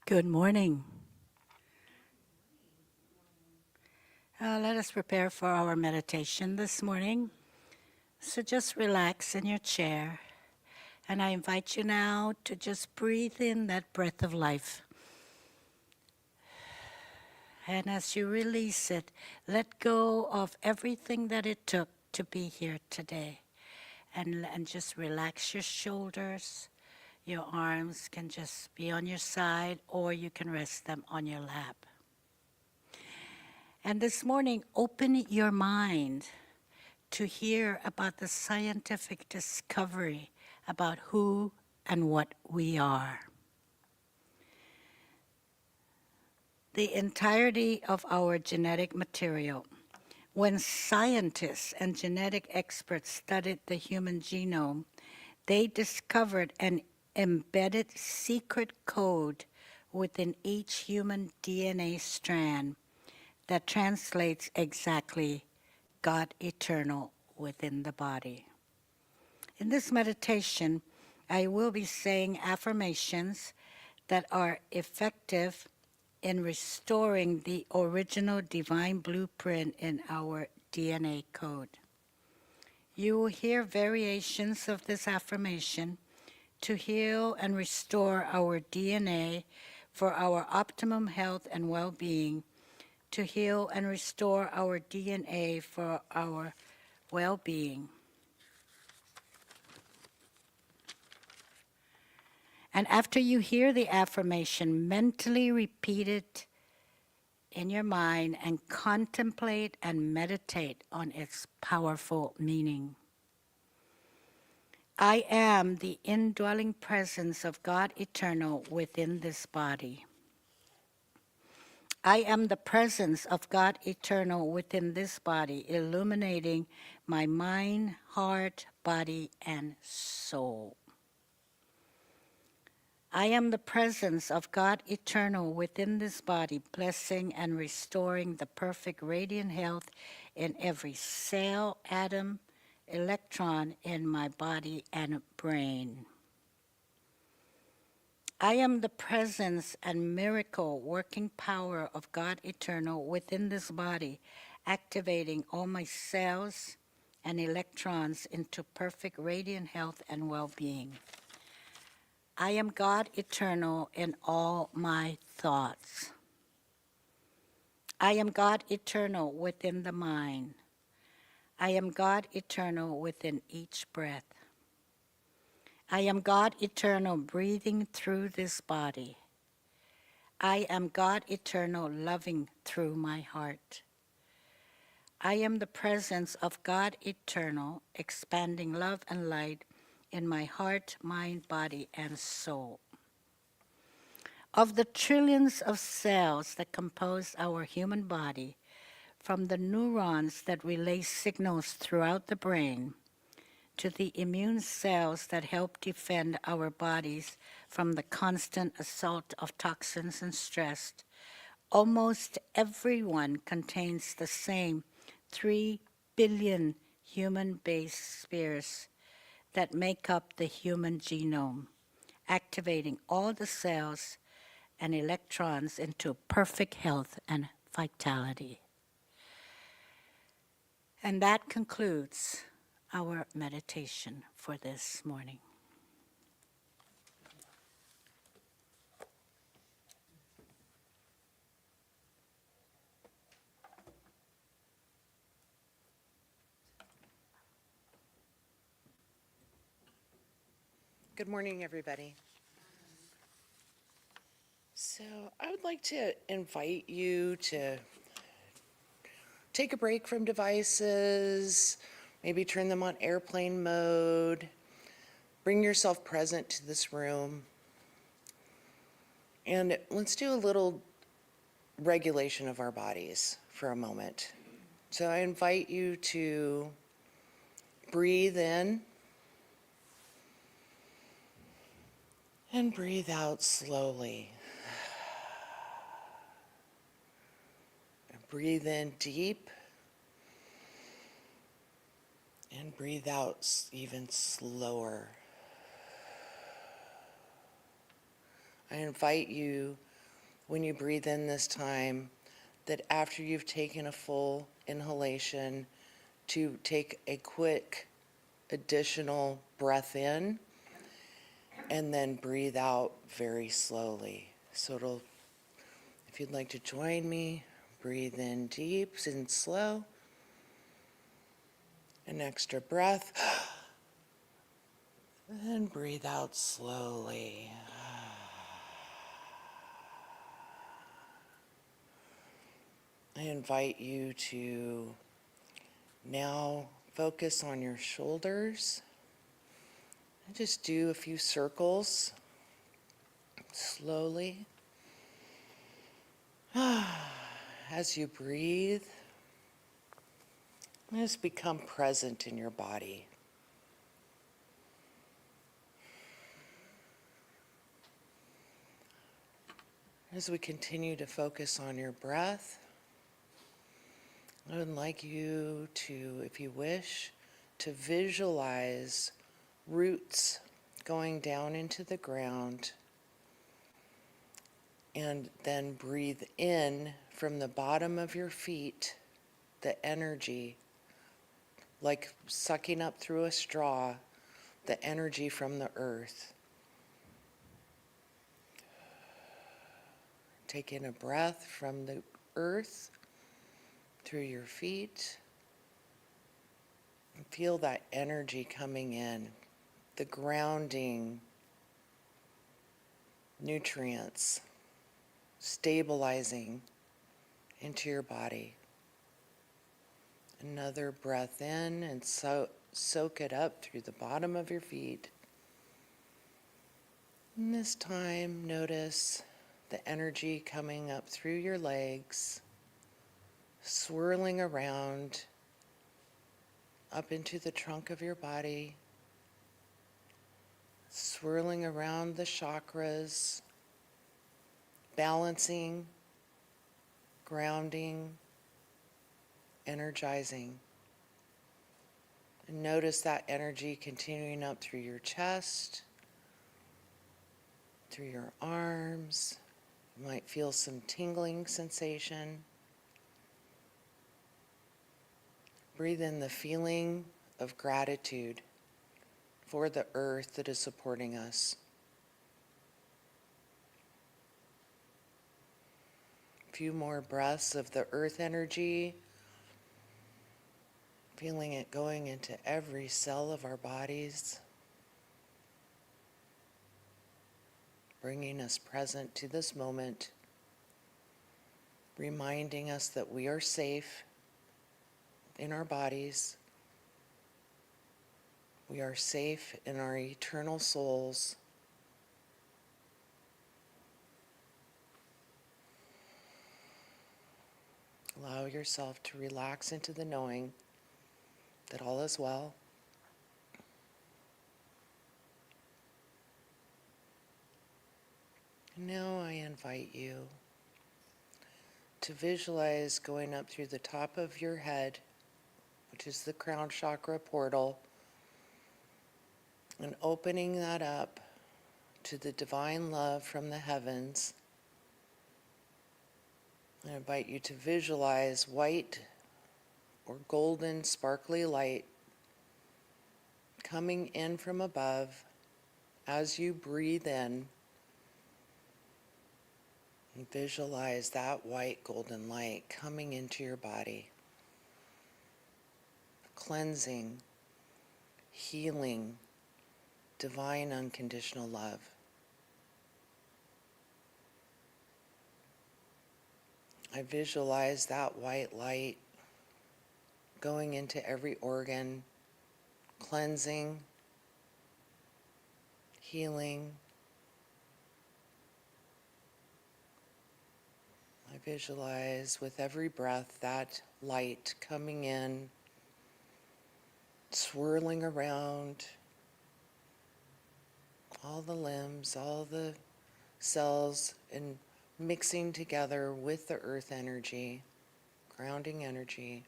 Good morning. Let us prepare for our meditation this morning. So just relax in your chair, and I invite you now to just breathe in that breath of life. And as you release it, let go of everything that it took to be here today. And just relax your shoulders. Your arms can just be on your side, or you can rest them on your lap. And this morning, open your mind to hear about the scientific discovery about who and what we are. The entirety of our genetic material. When scientists and genetic experts studied the human genome, they discovered an embedded secret code within each human DNA strand that translates exactly God eternal within the body. In this meditation, I will be saying affirmations that are effective in restoring the original divine blueprint in our DNA code. You will hear variations of this affirmation to heal and restore our DNA for our optimum health and well-being, to heal and restore our DNA for our well-being. And after you hear the affirmation, mentally repeat it in your mind and contemplate and meditate on its powerful meaning. I am the indwelling presence of God eternal within this body. I am the presence of God eternal within this body, illuminating my mind, heart, body, and soul. I am the presence of God eternal within this body, blessing and restoring the perfect radiant health in every cell, atom, electron in my body and brain. I am the presence and miracle working power of God eternal within this body, activating all my cells and electrons into perfect radiant health and well-being. I am God eternal in all my thoughts. I am God eternal within the mind. I am God eternal within each breath. I am God eternal breathing through this body. I am God eternal loving through my heart. I am the presence of God eternal expanding love and light in my heart, mind, body, and soul. Of the trillions of cells that compose our human body, from the neurons that relay signals throughout the brain, to the immune cells that help defend our bodies from the constant assault of toxins and stress, almost everyone contains the same 3 billion human base pairs that make up the human genome, activating all the cells and electrons into perfect health and vitality. And that concludes our meditation for this morning. Good morning, everybody. So I would like to invite you to take a break from devices, maybe turn them on airplane mode, bring yourself present to this room, and let's do a little regulation of our bodies for a moment. So I invite you to breathe in and breathe out slowly. Breathe in deep and breathe out even slower. I invite you when you breathe in this time, that after you've taken a full inhalation, to take a quick additional breath in and then breathe out very slowly. So if you'd like to join me, breathe in deep and slow. An extra breath. And breathe out slowly. I invite you to now focus on your shoulders. And just do a few circles slowly. As you breathe, just become present in your body. As we continue to focus on your breath, I would like you to, if you wish, to visualize roots going down into the ground, and then breathe in from the bottom of your feet the energy, like sucking up through a straw, the energy from the earth. Take in a breath from the earth through your feet, and feel that energy coming in, the grounding nutrients stabilizing into your body. Another breath in and soak it up through the bottom of your feet. And this time, notice the energy coming up through your legs, swirling around up into the trunk of your body, swirling around the chakras, balancing, grounding, energizing. And notice that energy continuing up through your chest, through your arms. You might feel some tingling sensation. Breathe in the feeling of gratitude for the earth that is supporting us. A few more breaths of the earth energy, feeling it going into every cell of our bodies, bringing us present to this moment, reminding us that we are safe in our bodies. We are safe in our eternal souls. Allow yourself to relax into the knowing that all is well. And now I invite you to visualize going up through the top of your head, which is the crown chakra portal, and opening that up to the divine love from the heavens. I invite you to visualize white or golden sparkly light coming in from above as you breathe in. And visualize that white golden light coming into your body, cleansing, healing, divine unconditional love. I visualize that white light going into every organ, cleansing, healing. I visualize with every breath that light coming in, swirling around all the limbs, all the cells, and mixing together with the earth energy, grounding energy.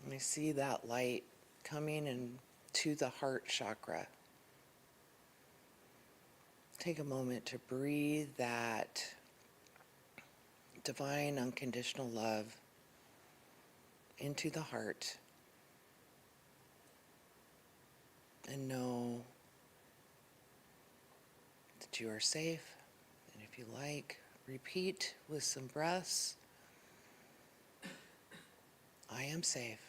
And I see that light coming into the heart chakra. Take a moment to breathe that divine unconditional love into the heart, and know that you are safe. And if you like, repeat with some breaths. I am safe.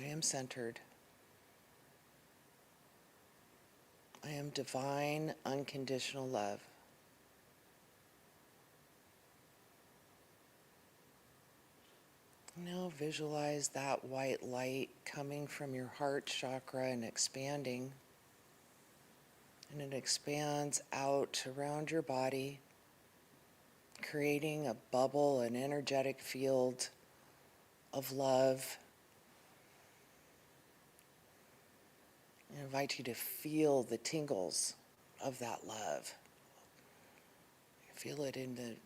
I am centered. I am divine, unconditional love. Now visualize that white light coming from your heart chakra and expanding. And it expands out around your body, creating a bubble, an energetic field of love. I invite you to feel the tingles of that love. Feel it in the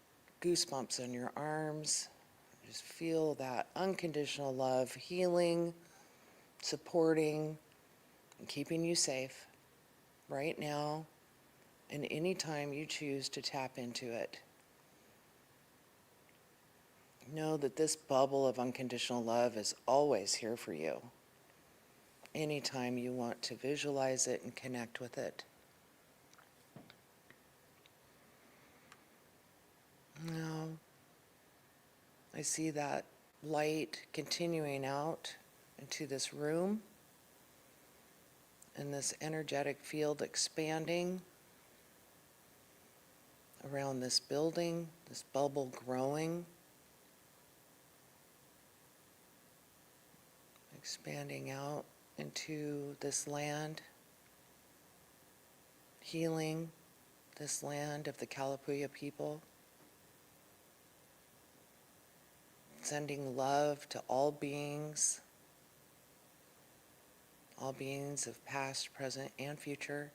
goosebumps on your arms. Just feel that unconditional love healing, supporting, and keeping you safe right now and anytime you choose to tap into it. Know that this bubble of unconditional love is always here for you. Anytime you want to visualize it and connect with it. Now, I see that light continuing out into this room and this energetic field expanding around this building, this bubble growing, expanding out into this land, healing this land of the Kalapuya people, sending love to all beings of past, present, and future,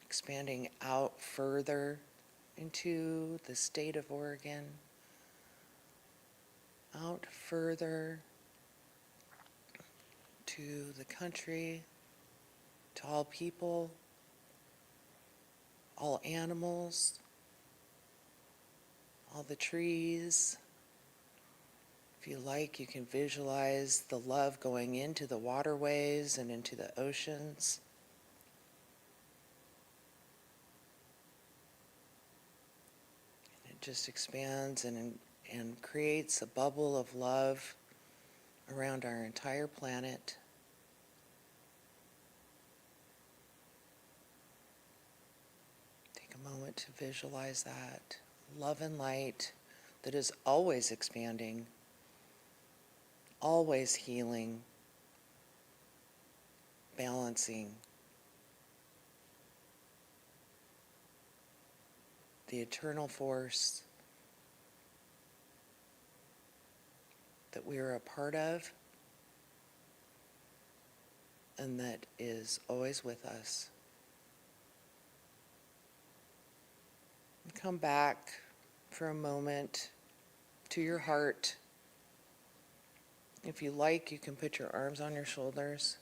expanding out further into the state of Oregon, out further to the country, to all people, all animals, all the trees. If you like, you can visualize the love going into the waterways and into the oceans. It just expands and creates a bubble of love around our entire planet. Take a moment to visualize that love and light that is always expanding, always healing, balancing. The eternal force that we are a part of and that is always with us. Come back for a moment to your heart. If you like, you can put your arms on your shoulders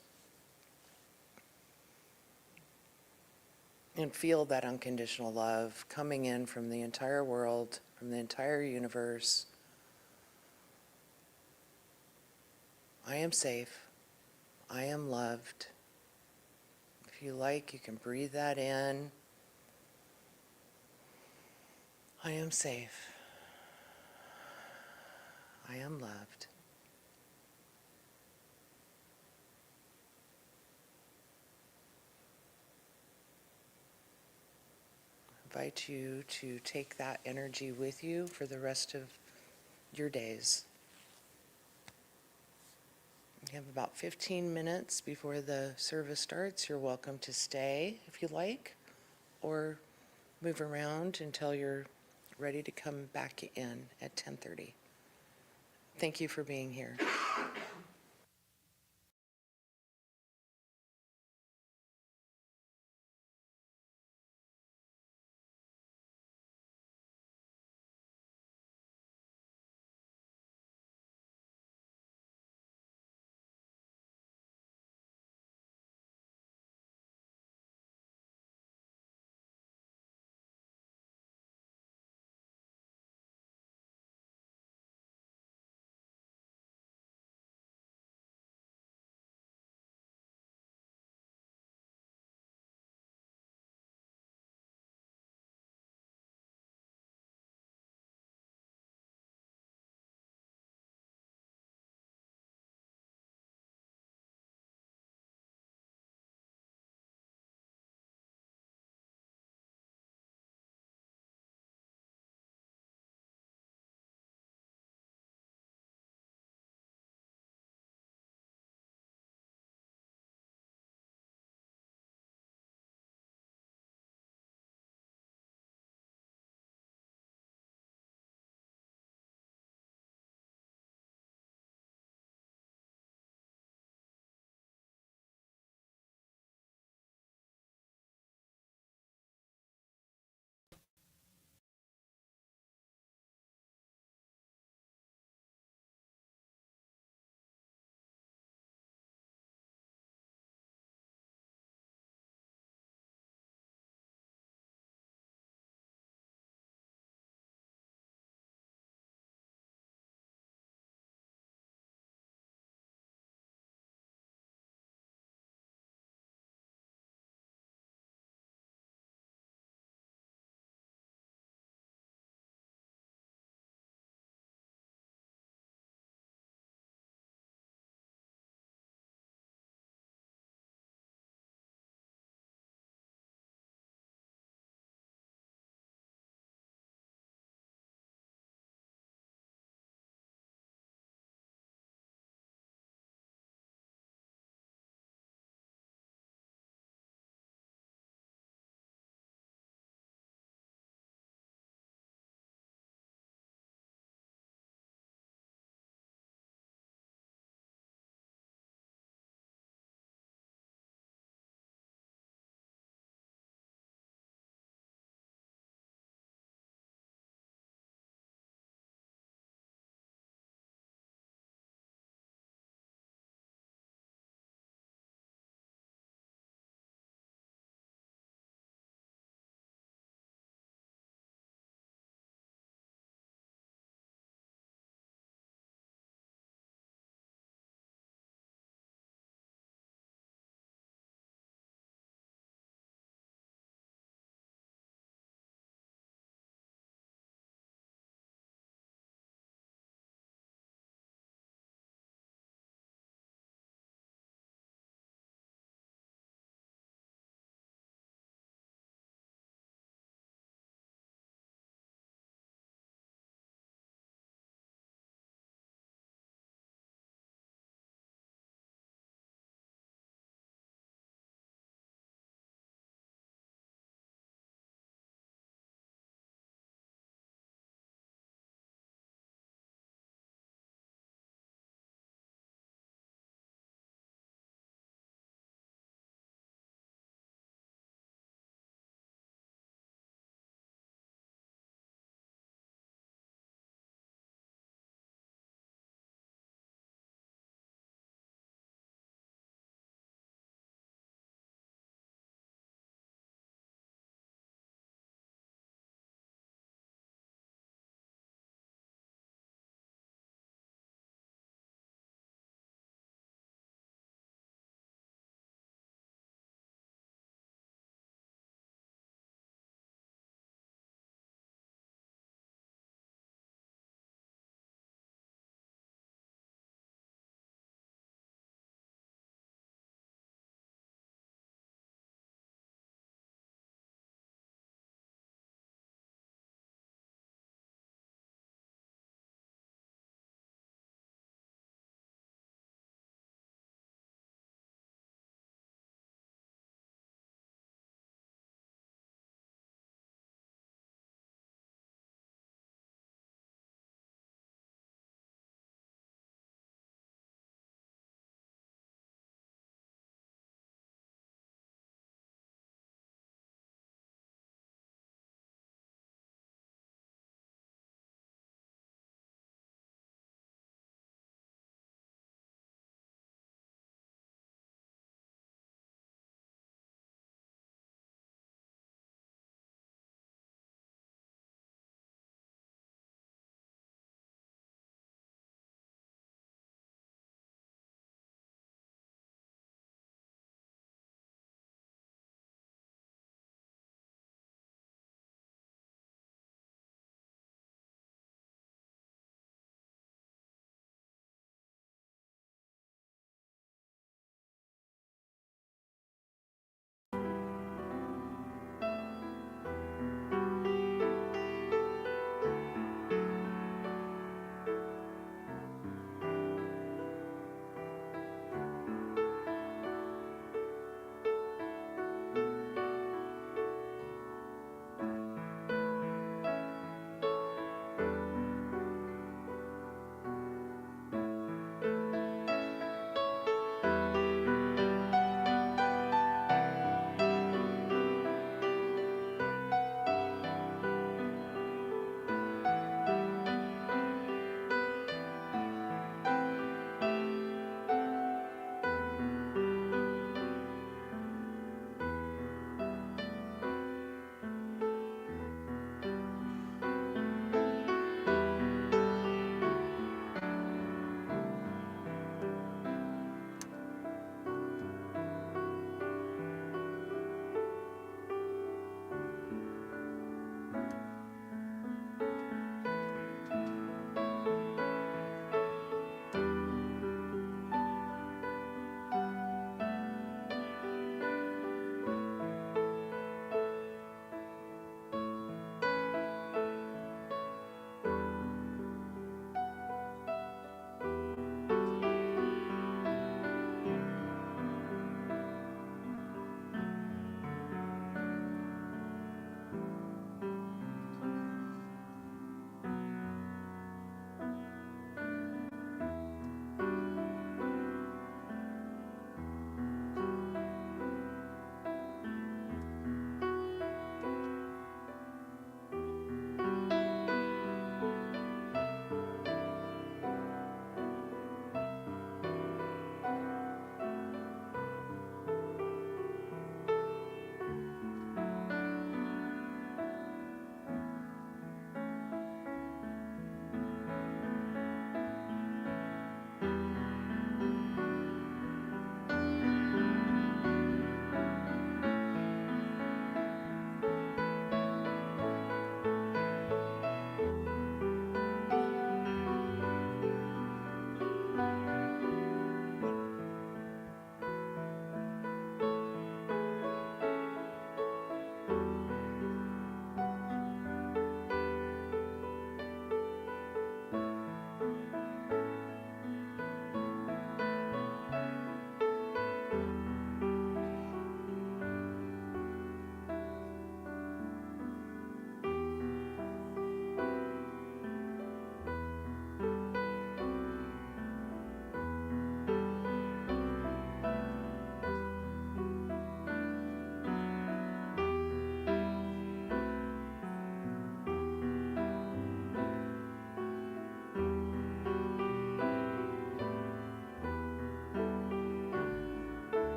and feel that unconditional love coming in from the entire world, from the entire universe. I am safe. I am loved. If you like, you can breathe that in. I am safe. I am loved. I invite you to take that energy with you for the rest of your days. You have about 15 minutes before the service starts. You're welcome to stay if you like, or move around until you're ready to come back in at 10:30. Thank you for being here.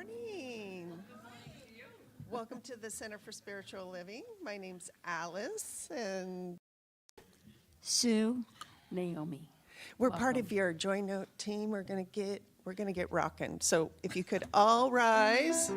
morning. Welcome to the Center for Spiritual Living. My name's Alice, and Sue, Naomi. we're part of your Joy Note team. We're gonna get rocking. So if you could all rise.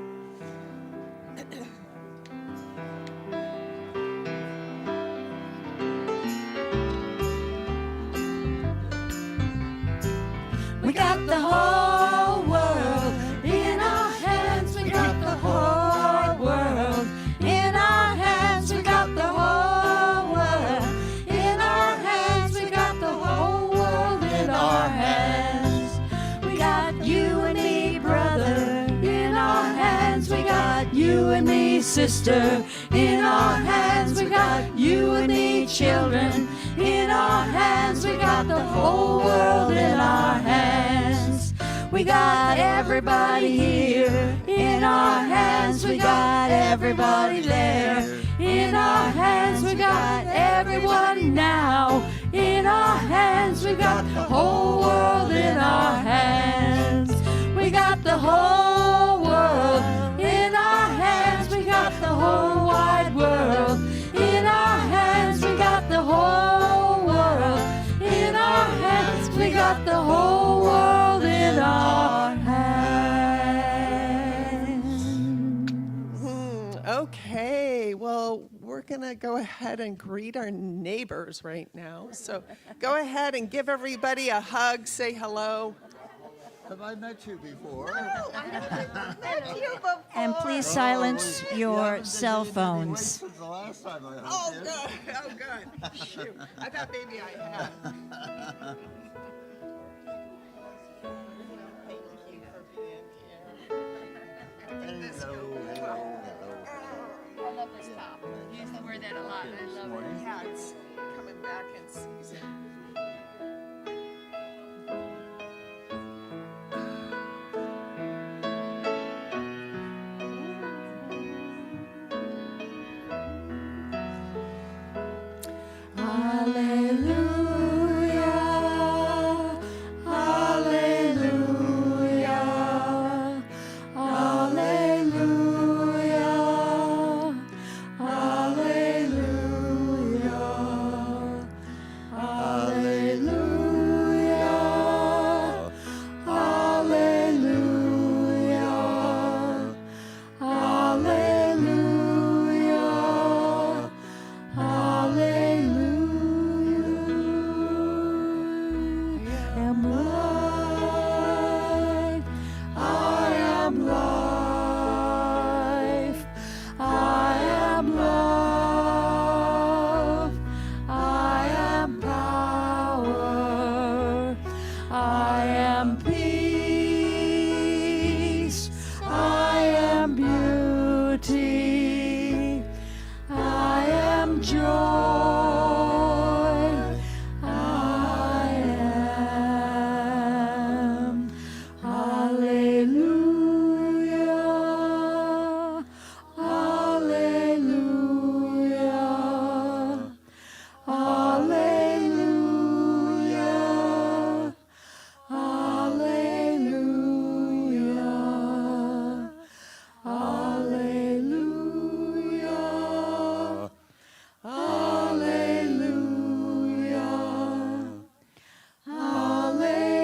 We got the whole world in our hands. We got the whole world in our hands. We got the whole world in our hands. We got the whole world in our hands. We got you and me, brother, in our hands. We got you and me, sister, in our hands. We got you and me, children, in our hands. We got the whole world in our hands. We got everybody here in our hands. We got everybody there in our hands. We got everyone now in our hands. We got the whole world in our hands. We got the whole world in our hands. We got the whole wide world in our hands. We got the whole world in our hands. We got the whole world in our hands. Okay, well, we're gonna go ahead and greet our neighbors right now. So go ahead and give everybody a hug, say hello. Have I met you before? Met you before. And please silence your cell phones. Since the last time I Oh, hugged you. good. Oh, good. Shoot. I thought maybe I had. Thank you for being here. Hello. I love this top. You used to wear that a lot. I love it. Hats coming back in season. Hallelujah, hallelujah, hallelujah, hallelujah, hallelujah, hallelujah, hallelujah, hallelujah. Am life, I am life, I am love, I am power, I am peace, I am beauty, I am joy. I am. Hallelujah. Hallelujah. Hallelujah. Hallelujah. Hallelujah. Hallelujah. Hallelujah.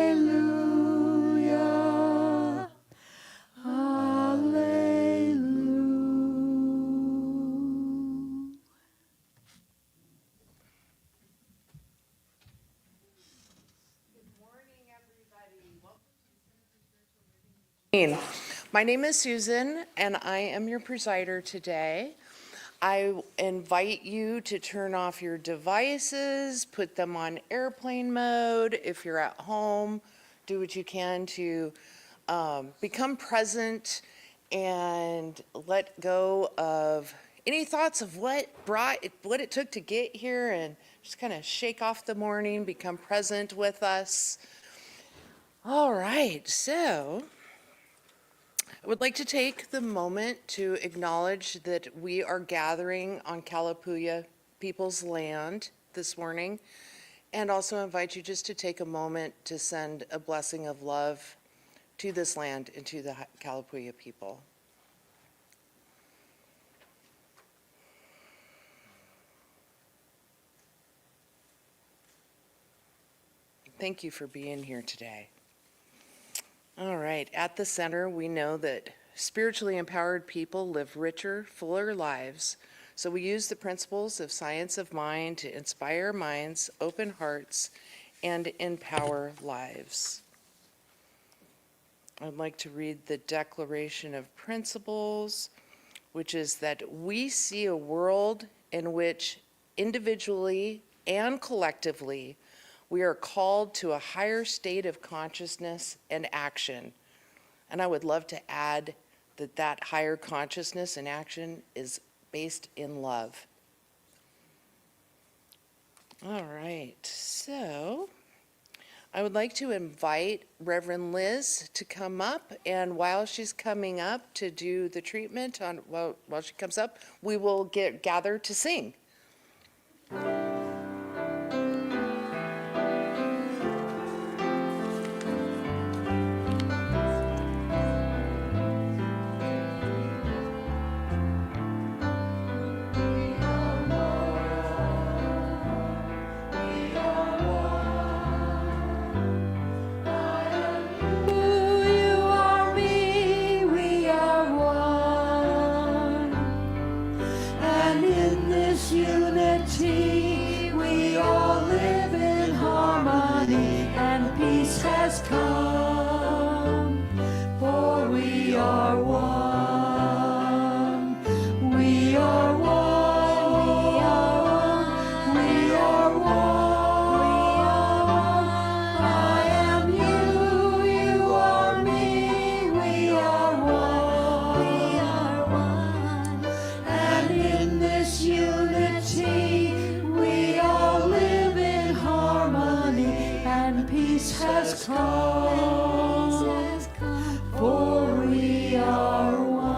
Hallelujah. My name is Susan, and I am your presider today. I invite you to turn off your devices, put them on airplane mode. If you're at home, do what you can to become present and let go of any thoughts of what it took to get here, and just kind of shake off the morning, become present with us. All right, so I would like to take the moment to acknowledge that we are gathering on Kalapuya people's land this morning, and also invite you just to take a moment to send a blessing of love to this land and to the Kalapuya people. Thank you for being here today. All right, at the center, we know that spiritually empowered people live richer, fuller lives. So we use the principles of science of mind to inspire minds, open hearts, and empower lives. I'd like to read the Declaration of Principles, which is that we see a world in which individually and collectively we are called to a higher state of consciousness and action. And I would love to add that that higher consciousness and action is based in love. All right, so I would like to invite Reverend Liz to come up, and while she's coming up to do the treatment, while she comes up, we will gather to sing. You are me, we are one. And in this unity, we all live in harmony, and peace has come, for we are one. We are one. We are one. I am you, you are me, we are one. And in this unity, we all live in harmony, and peace has come, for we are one.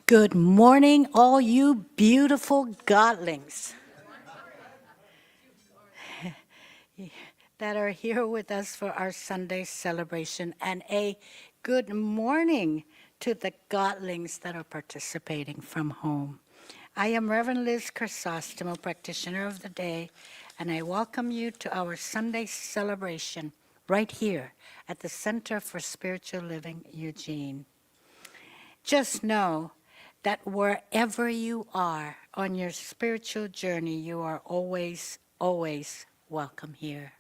Good morning, all you beautiful godlings that are here with us for our Sunday celebration, and a good morning to the godlings that are participating from home. I am Reverend Liz Chrysostimo, practitioner of the day, and I welcome you to our Sunday celebration right here at the Center for Spiritual Living, Eugene. Just know that wherever you are on your spiritual journey, you are always, always welcome here.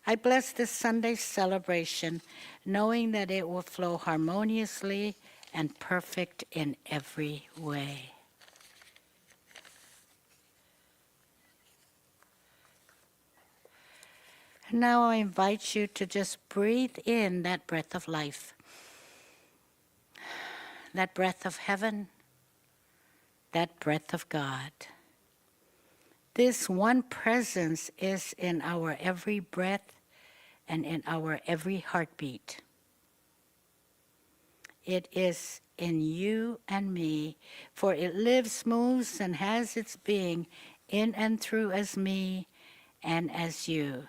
I bless this Sunday celebration, knowing that it will flow harmoniously and perfect in every way. Now I invite you to just breathe in that breath of life, that breath of heaven, that breath of God. This one presence is in our every breath and in our every heartbeat. It is in you and me, for it lives, moves, and has its being in and through as me and as you.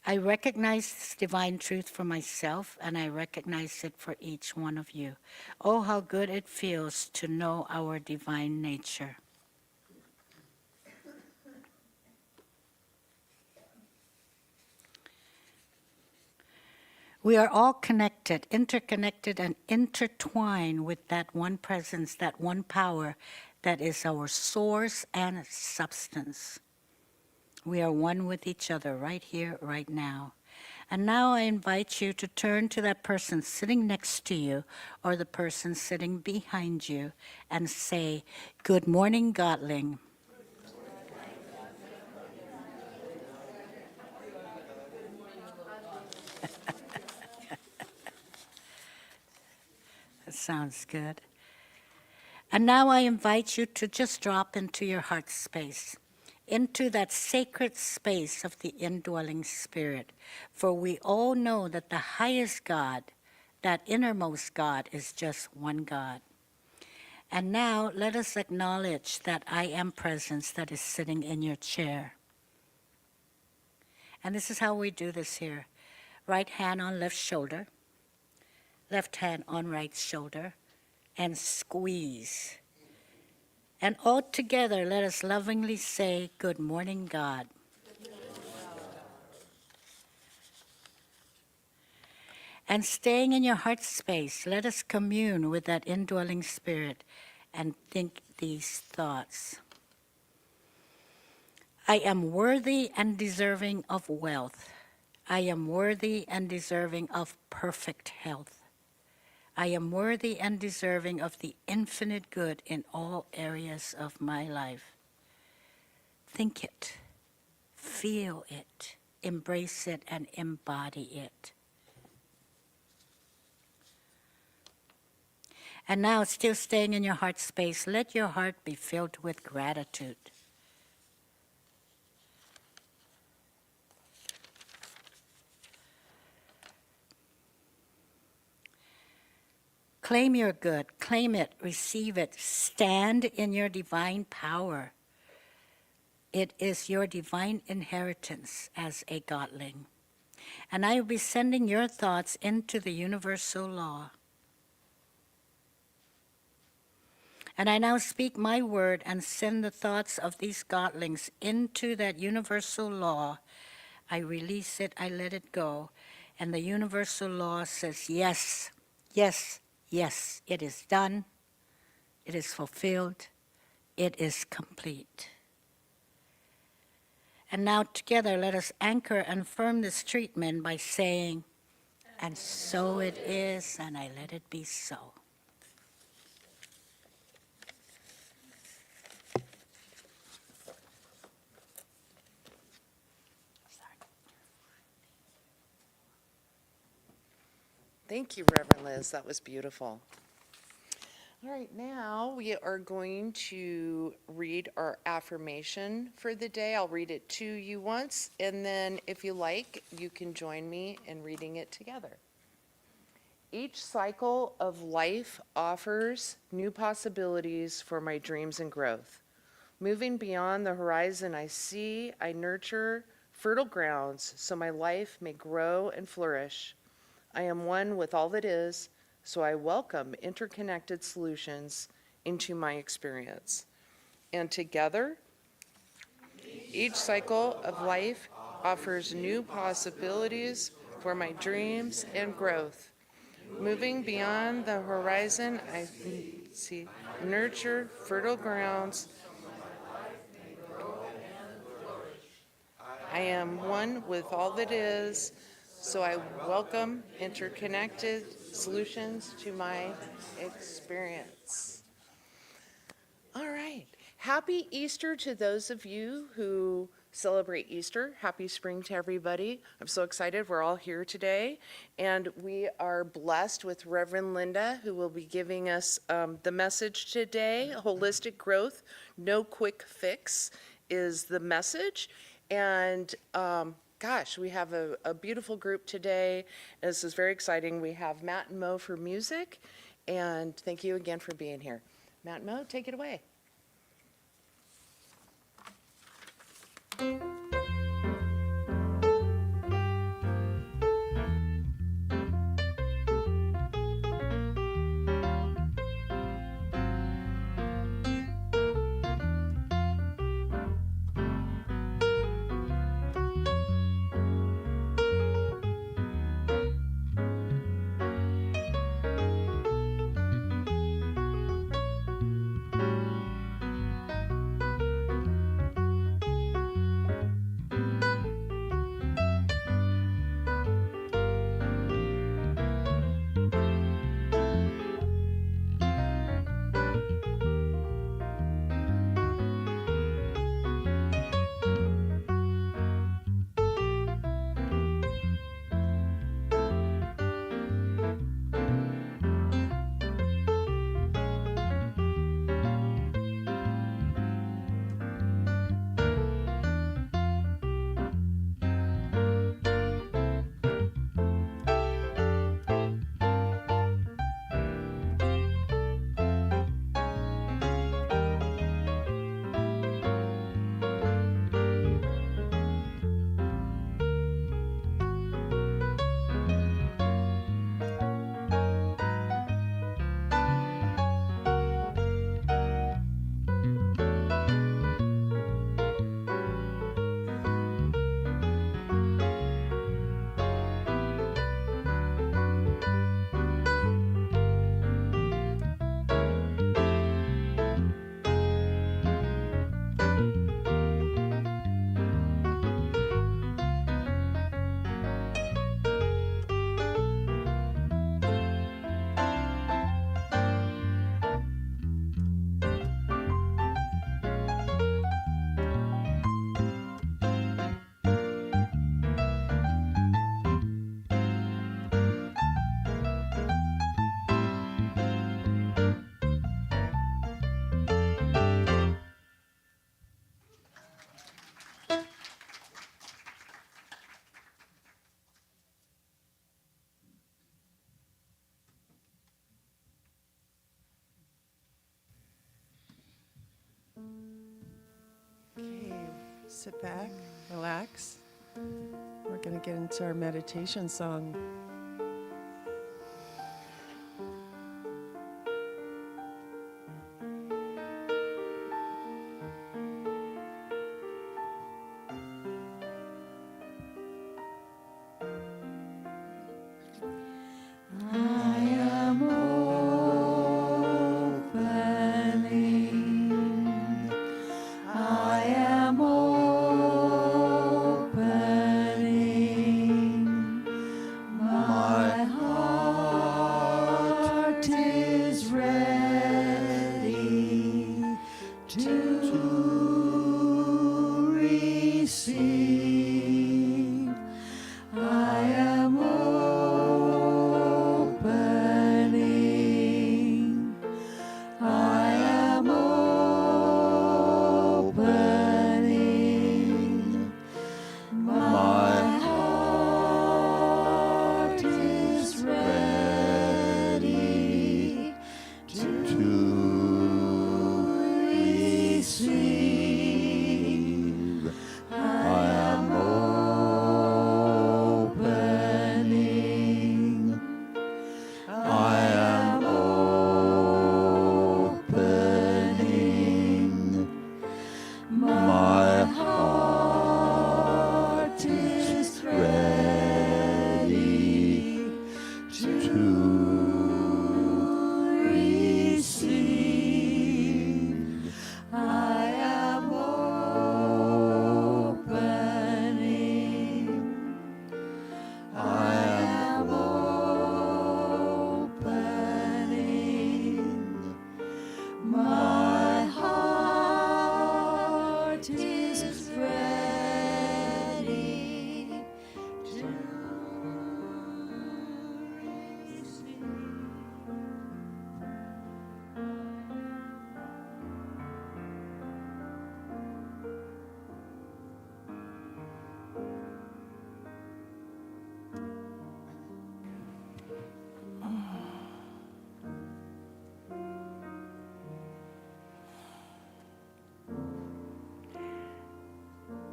I recognize this divine truth for myself, and I recognize it for each one of you. Oh, how good it feels to know our divine nature. We are all connected, interconnected, and intertwined with that one presence, that one power that is our source and substance. We are one with each other right here, right now. And now I invite you to turn to that person sitting next to you or the person sitting behind you and say, "Good morning, Godling." sounds good. And now I invite you to just drop into your heart space, into that sacred space of the indwelling spirit. For we all know that the highest God, that innermost God, is just one God. And now let us acknowledge that I am presence that is sitting in your chair. And this is how we do this here. Right hand on left shoulder, left hand on right shoulder, and squeeze. And all together, let us lovingly say, Good morning, God. And staying in your heart space, let us commune with that indwelling spirit and think these thoughts. I am worthy and deserving of wealth. I am worthy and deserving of perfect health. I am worthy and deserving of the infinite good in all areas of my life. Think it, feel it, embrace it, and embody it. And now, still staying in your heart space, let your heart be filled with gratitude. Claim your good, claim it, receive it, stand in your divine power. It is your divine inheritance as a godling. And I will be sending your thoughts into the universal law. And I now speak my word and send the thoughts of these godlings into that universal law. I release it, I let it go. And the universal law says, yes, yes, yes, it is done, it is fulfilled, it is complete. And now together let us anchor and firm this treatment by saying, and so it is, and I let it be so. Thank you, Reverend Liz. That was beautiful. All right, now we are going to read our affirmation for the day. I'll read it to you once, and then if you like, you can join me in reading it together. Each cycle of life offers new possibilities for my dreams and growth. Moving beyond the horizon I see, I nurture fertile grounds so my life may grow and flourish. I am one with all that is, so I welcome interconnected solutions into my experience. And together, each cycle of life offers new possibilities for my dreams and growth. Moving beyond the horizon, I see nurture fertile grounds. I am one with all that is, so I welcome interconnected solutions to my experience. All right. Happy Easter to those of you who celebrate Easter. Happy spring to everybody. I'm so excited we're all here today. And we are blessed with Reverend Linda, who will be giving us the message today. Holistic growth, no quick fix is the message. And gosh, we have a beautiful group today. This is very exciting. We have Matt and Mo for music. And thank you again for being here. Matt and Mo, take it away. sit back, relax. We're going to get into our meditation song.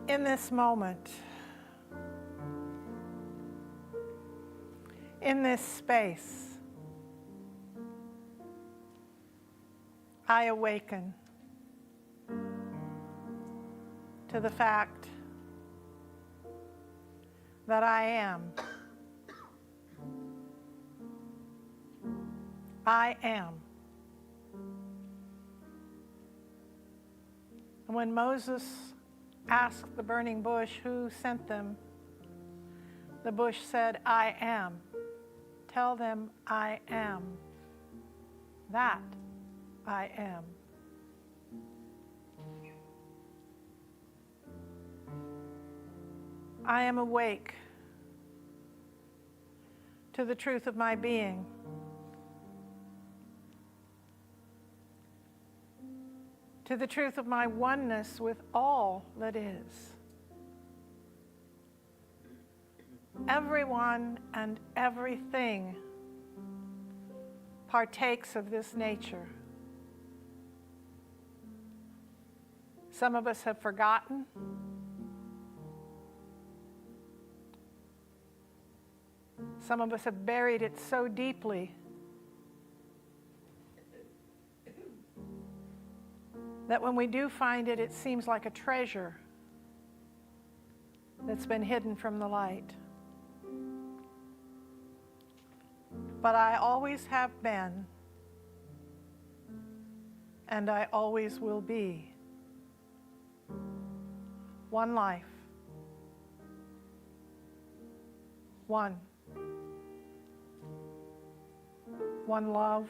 In this moment, in this space, I awaken to the fact that I am. I am. And when Moses asked the burning bush who sent them, the bush said, I am. Tell them I am. That I am. I am awake to the truth of my being. To the truth of my oneness with all that is. Everyone and everything partakes of this nature. Some of us have forgotten. Some of us have buried it so deeply that when we do find it, it seems like a treasure that's been hidden from the light. But I always have been, and I always will be, one life, one love,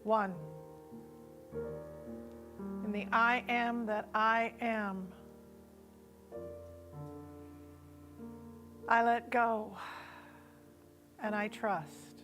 one. In the I am that I am, I let go and I trust.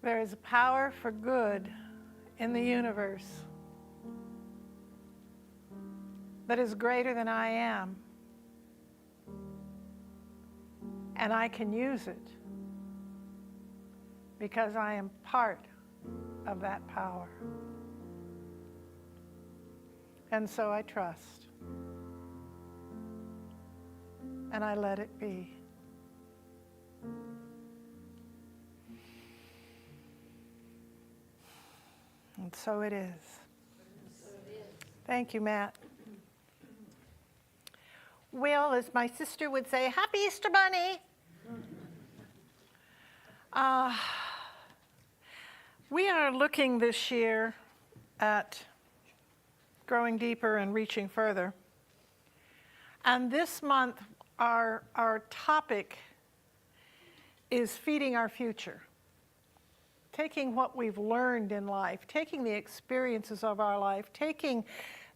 There is a power for good in the universe that is greater than I am, and I can use it because I am part of that power. And so I trust, and I let it be. And so it is. Thank you, Matt. Well, as my sister would say, Happy Easter Bunny. We are looking this year at growing deeper and reaching further. And this month, our topic is feeding our future. Taking what we've learned in life, taking the experiences of our life, taking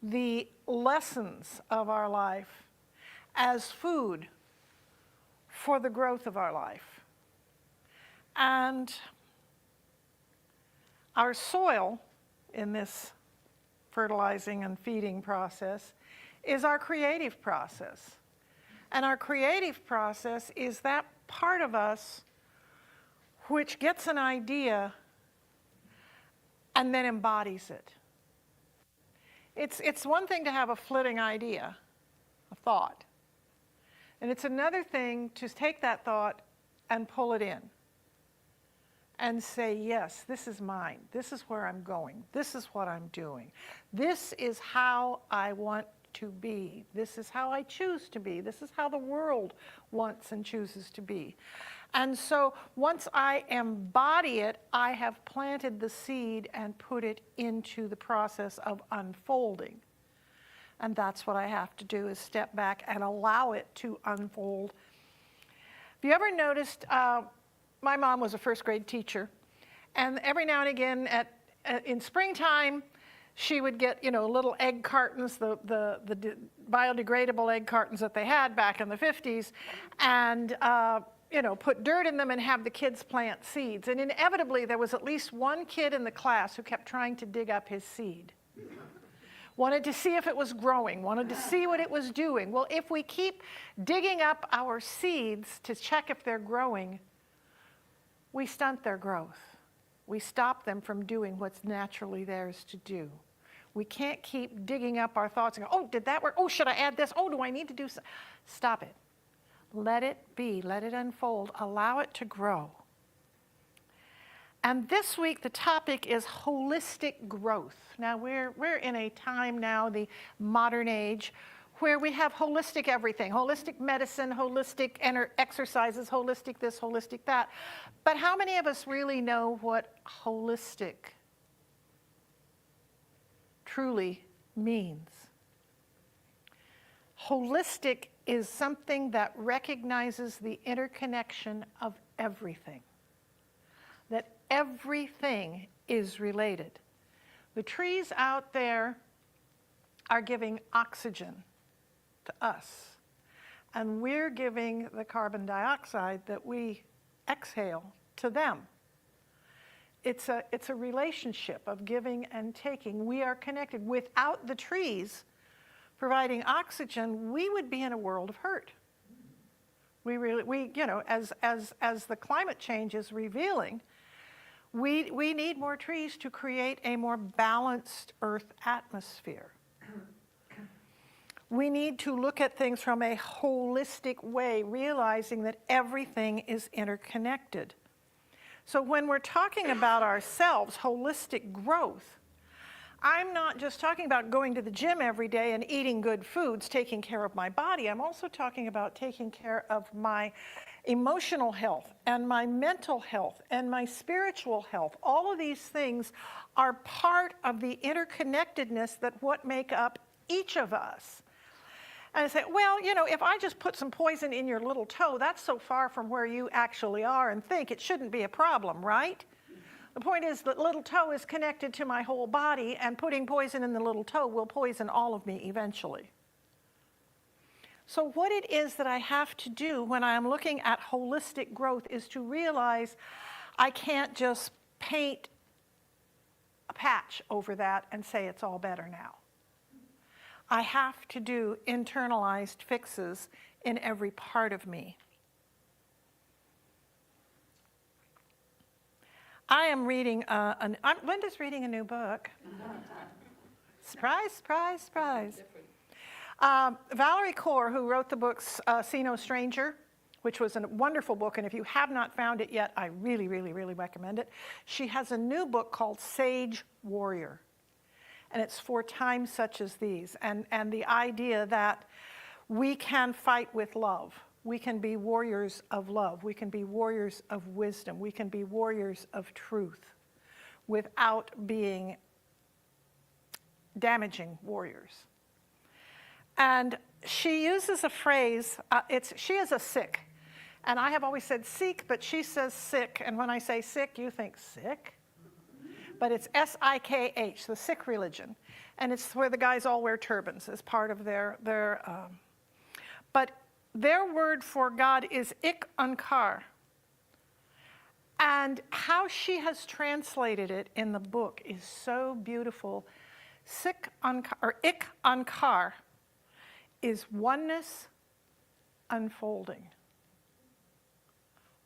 the lessons of our life as food for the growth of our life. And our soil in this fertilizing and feeding process is our creative process. And our creative process is that part of us which gets an idea and then embodies it. It's one thing to have a flitting idea, a thought. And it's another thing to take that thought and pull it in and say, yes, this is mine. This is where I'm going. This is what I'm doing. This is how I want to be. This is how I choose to be. This is how the world wants and chooses to be. And so once I embody it, I have planted the seed and put it into the process of unfolding. And that's what I have to do, is step back and allow it to unfold. Have you ever noticed, my mom was a first grade teacher, and every now and again in springtime, she would get, little egg cartons, the biodegradable egg cartons that they had back in the 50s, and put dirt in them and have the kids plant seeds. And inevitably, there was at least one kid in the class who kept trying to dig up his seed. Wanted to see if it was growing, wanted to see what it was doing. Well, if we keep digging up our seeds to check if they're growing, we stunt their growth. We stop them from doing what's naturally theirs to do. We can't keep digging up our thoughts and go, oh, did that work? Oh, should I add this? Oh, do I need to do something? Stop it. Let it be. Let it unfold. Allow it to grow. And this week, the topic is holistic growth. Now, we're in a time now, the modern age, where we have holistic everything, holistic medicine, holistic exercises, holistic this, holistic that. But how many of us really know what holistic truly means? Holistic is something that recognizes the interconnection of everything, that everything is related. The trees out there are giving oxygen to us, and we're giving the carbon dioxide that we exhale to them. It's a relationship of giving and taking. We are connected. Without the trees providing oxygen, we would be in a world of hurt. As the climate change is revealing, we need more trees to create a more balanced Earth atmosphere. We need to look at things from a holistic way, realizing that everything is interconnected. So when we're talking about ourselves, holistic growth, I'm not just talking about going to the gym every day and eating good foods, taking care of my body. I'm also talking about taking care of my emotional health and my mental health and my spiritual health. All of these things are part of the interconnectedness that what make up each of us. And I say, well, if I just put some poison in your little toe, that's so far from where you actually are and think it shouldn't be a problem, right? The point is that little toe is connected to my whole body, and putting poison in the little toe will poison all of me eventually. So what it is that I have to do when I'm looking at holistic growth is to realize I can't just paint a patch over that and say it's all better now. I have to do internalized fixes in every part of me. I am reading, Linda's reading a new book. Surprise, surprise, surprise. Valerie Kaur, who wrote the books See No Stranger, which was a wonderful book, and if you have not found it yet, I really, really, really recommend it. She has a new book called Sage Warrior, and it's for times such as these, and the idea that we can fight with love. We can be warriors of love. We can be warriors of wisdom. We can be warriors of truth without being damaging warriors. And she uses a phrase, she is a Sikh. And I have always said Sikh, but she says Sikh. And when I say Sikh, you think Sikh? But it's S-I-K-H, the Sikh religion. And it's where the guys all wear turbans as part of but their word for God is Ik Onkar. And how she has translated it in the book is so beautiful. Ik Onkar is oneness unfolding.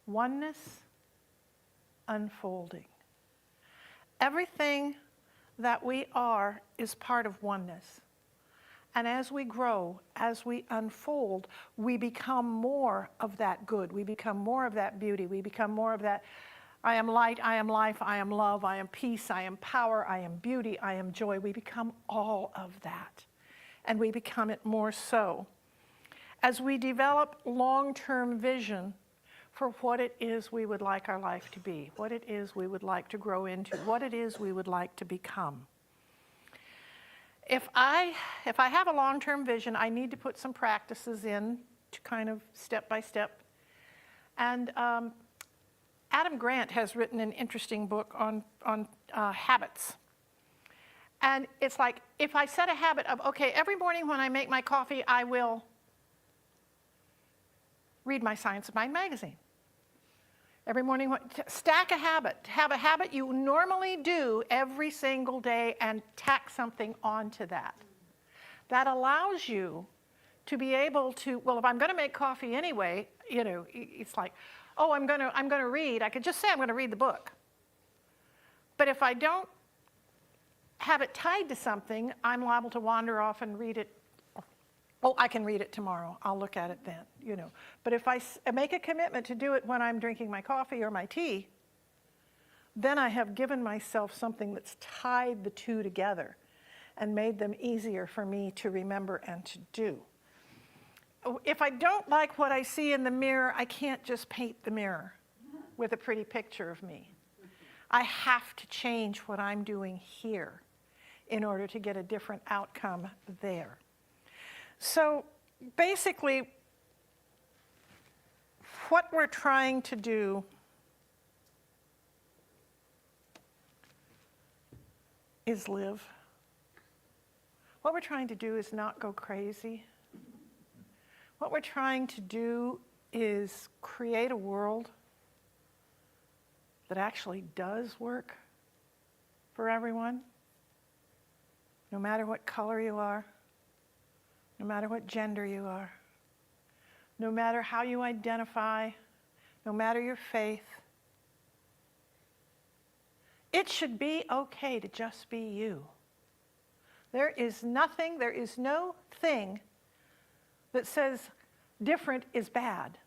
Oneness unfolding. Everything that we are is part of oneness. And as we grow, as we unfold, we become more of that good. We become more of that beauty. We become more of that, I am light, I am life, I am love, I am peace, I am power, I am beauty, I am joy. We become all of that. And we become it more so. As we develop long-term vision for what it is we would like our life to be, what it is we would like to grow into, what it is we would like to become. If I have a long-term vision, I need to put some practices in to kind of step by step. And Adam Grant has written an interesting book on habits. And it's like, if I set a habit of, okay, every morning when I make my coffee, I will read my Science of Mind magazine. Every morning, stack a habit. Have a habit you normally do every single day and tack something onto that. That allows you to be able to, well, if I'm going to make coffee anyway, you know, it's like, oh, I'm going to read. I could just say I'm going to read the book. But if I don't have it tied to something, I'm liable to wander off and read it. Oh, I can read it tomorrow. I'll look at it then, you know. But if I make a commitment to do it when I'm drinking my coffee or my tea, then I have given myself something that's tied the two together and made them easier for me to remember and to do. If I don't like what I see in the mirror, I can't just paint the mirror with a pretty picture of me. I have to change what I'm doing here in order to get a different outcome there. So basically, what we're trying to do is live. What we're trying to do is not go crazy. What we're trying to do is create a world that actually does work for everyone, no matter what color you are, no matter what gender you are, no matter how you identify, no matter your faith. It should be okay to just be you. There is nothing, there is no thing that says different is bad,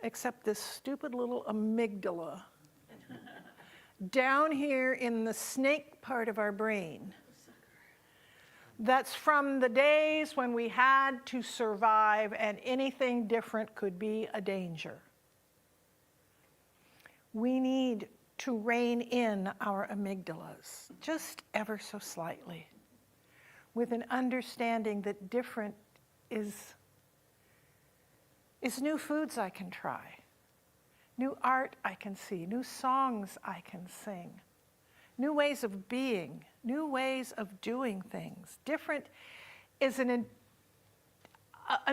except this stupid little amygdala down here in the snake part of our brain. That's from the days when we had to survive and anything different could be a danger. We need to rein in our amygdalas, just ever so slightly, with an understanding that different is new foods I can try, new art I can see, new songs I can sing, new ways of being, new ways of doing things. Different is a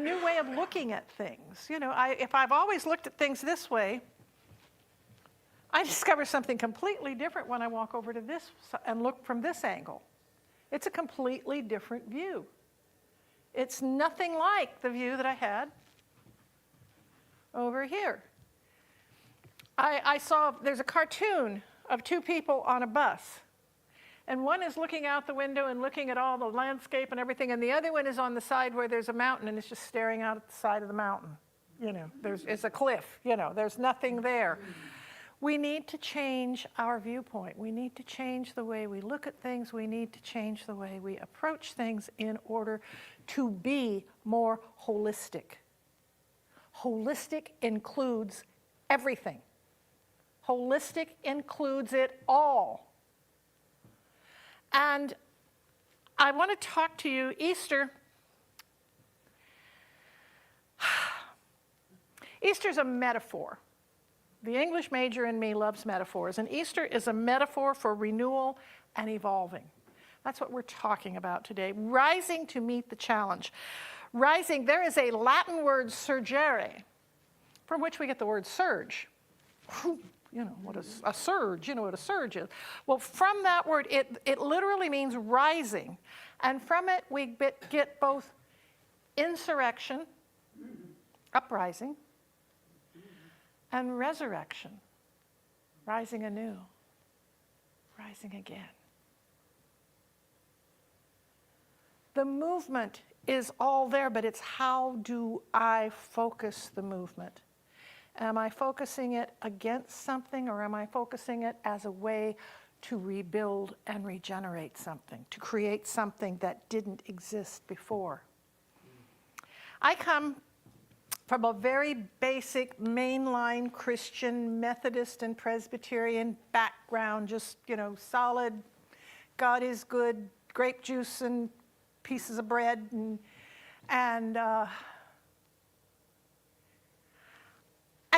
new way of looking at things. You know, if I've always looked at things this way, I discover something completely different when I walk over to this and look from this angle. It's a completely different view. It's nothing like the view that I had over here. I saw, there's a cartoon of two people on a bus. And one is looking out the window and looking at all the landscape and everything, and the other one is on the side where there's a mountain and it's just staring out at the side of the mountain. You know, it's a cliff, you know, there's nothing there. We need to change our viewpoint. We need to change the way we look at things. We need to change the way we approach things in order to be more holistic. Holistic includes everything. Holistic includes it all. And I want to talk to you, Easter's a metaphor. The English major in me loves metaphors, and Easter is a metaphor for renewal and evolving. That's what we're talking about today, rising to meet the challenge. Rising, there is a Latin word, surgere, from which we get the word surge. You know, what is a surge, you know what a surge is. Well, from that word, it literally means rising. And from it, we get both insurrection, uprising, and resurrection, rising anew, rising again. The movement is all there, but it's how do I focus the movement? Am I focusing it against something, or am I focusing it as a way to rebuild and regenerate something, to create something that didn't exist before? I come from a very basic mainline Christian Methodist and Presbyterian background, just, you know, solid, God is good, grape juice and pieces of bread, and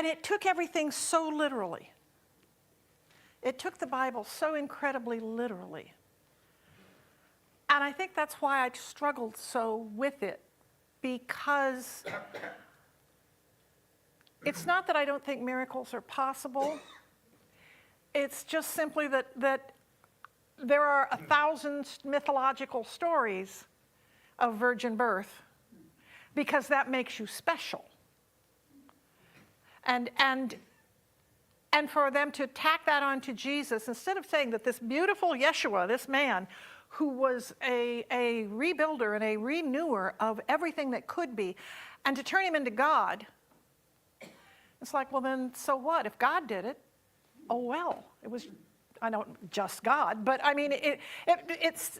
it took everything so literally. It took the Bible so incredibly literally. And I think that's why I struggled so with it, because it's not that I don't think miracles are possible. It's just simply that there are 1,000 mythological stories of virgin birth, because that makes you special. And for them to tack that onto Jesus, instead of saying that this beautiful Yeshua, this man, who was a rebuilder and a renewer of everything that could be, and to turn him into God, it's like, well then, so what? If God did it, oh well. It was, I don't just God, but I mean, it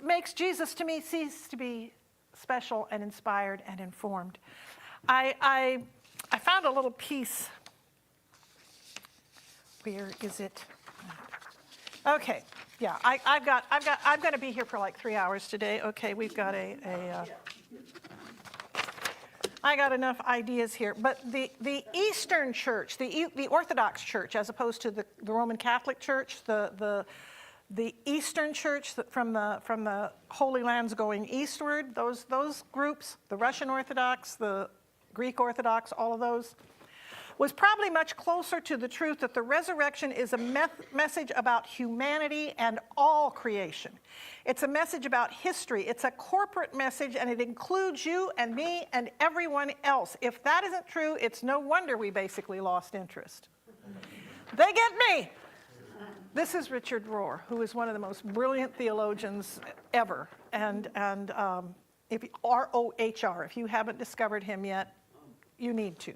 makes Jesus to me cease to be special and inspired and informed. I found a little piece. Where is it? Okay, yeah, I'm going to be here for like 3 hours today. Okay, we've got I got enough ideas here. But the Eastern Church, the Orthodox Church, as opposed to the Roman Catholic Church, the Eastern Church from the Holy Lands going eastward, those groups, the Russian Orthodox, the Greek Orthodox, all of those, was probably much closer to the truth that the resurrection is a message about humanity and all creation. It's a message about history. It's a corporate message, and it includes you and me and everyone else. If that isn't true, it's no wonder we basically lost interest. They get me. This is Richard Rohr, who is one of the most brilliant theologians ever. And if R-O-H-R, if you haven't discovered him yet, you need to.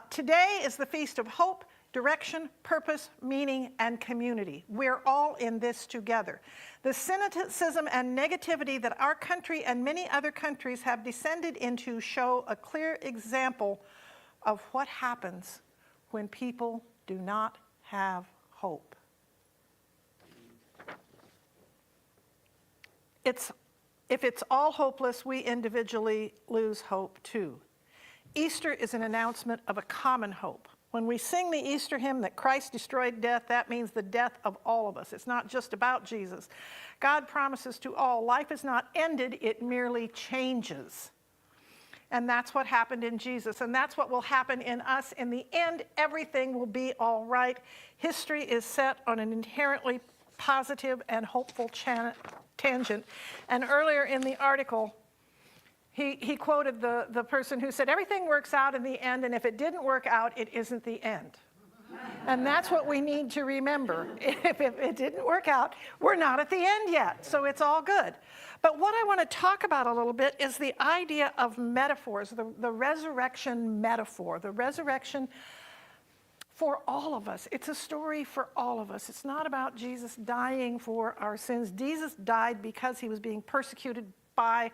Today is the feast of hope, direction, purpose, meaning, and community. We're all in this together. The cynicism and negativity that our country and many other countries have descended into show a clear example of what happens when people do not have hope. If it's all hopeless, we individually lose hope too. Easter is an announcement of a common hope. When we sing the Easter hymn that Christ destroyed death, that means the death of all of us. It's not just about Jesus. God promises to all, life is not ended, it merely changes. And that's what happened in Jesus. And that's what will happen in us. In the end, everything will be all right. History is set on an inherently positive and hopeful tangent. And earlier in the article, he quoted the person who said, everything works out in the end, and if it didn't work out, it isn't the end. And that's what we need to remember. If it didn't work out, we're not at the end yet, so it's all good. But what I want to talk about a little bit is the idea of metaphors, the resurrection metaphor, the resurrection for all of us. It's a story for all of us. It's not about Jesus dying for our sins. Jesus died because he was being persecuted by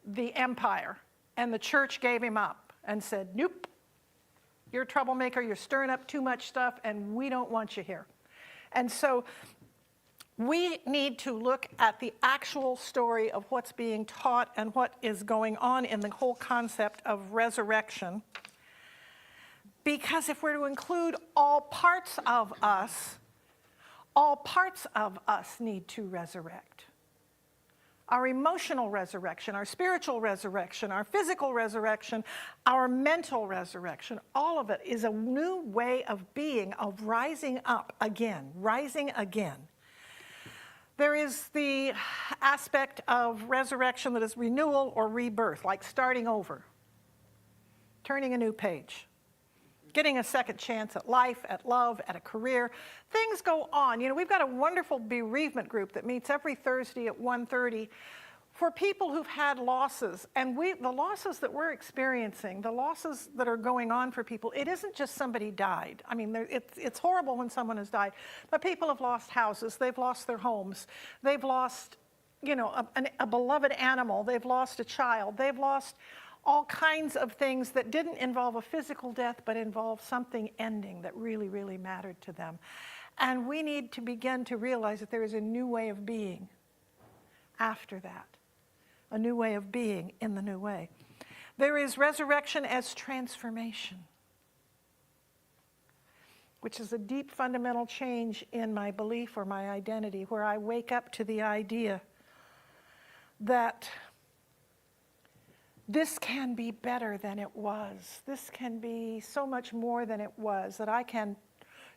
the empire, and the church gave him up and said, nope. You're a troublemaker, you're stirring up too much stuff, and we don't want you here. And so we need to look at the actual story of what's being taught and what is going on in the whole concept of resurrection. Because if we're to include all parts of us need to resurrect. Our emotional resurrection, our spiritual resurrection, our physical resurrection, our mental resurrection, all of it is a new way of being, of rising up again, rising again. There is the aspect of resurrection that is renewal or rebirth, like starting over, turning a new page, getting a second chance at life, at love, at a career. Things go on. You know, we've got a wonderful bereavement group that meets every Thursday at 1:30 for people who've had losses. And the losses that we're experiencing, the losses that are going on for people, it isn't just somebody died. I mean, it's horrible when someone has died. But people have lost houses. They've lost their homes. They've lost, you know, a beloved animal. They've lost a child. They've lost all kinds of things that didn't involve a physical death, but involved something ending that really, really mattered to them. And we need to begin to realize that there is a new way of being after that, a new way of being in the new way. There is resurrection as transformation, which is a deep fundamental change in my belief or my identity, where I wake up to the idea that this can be better than it was. This can be so much more than it was, that I can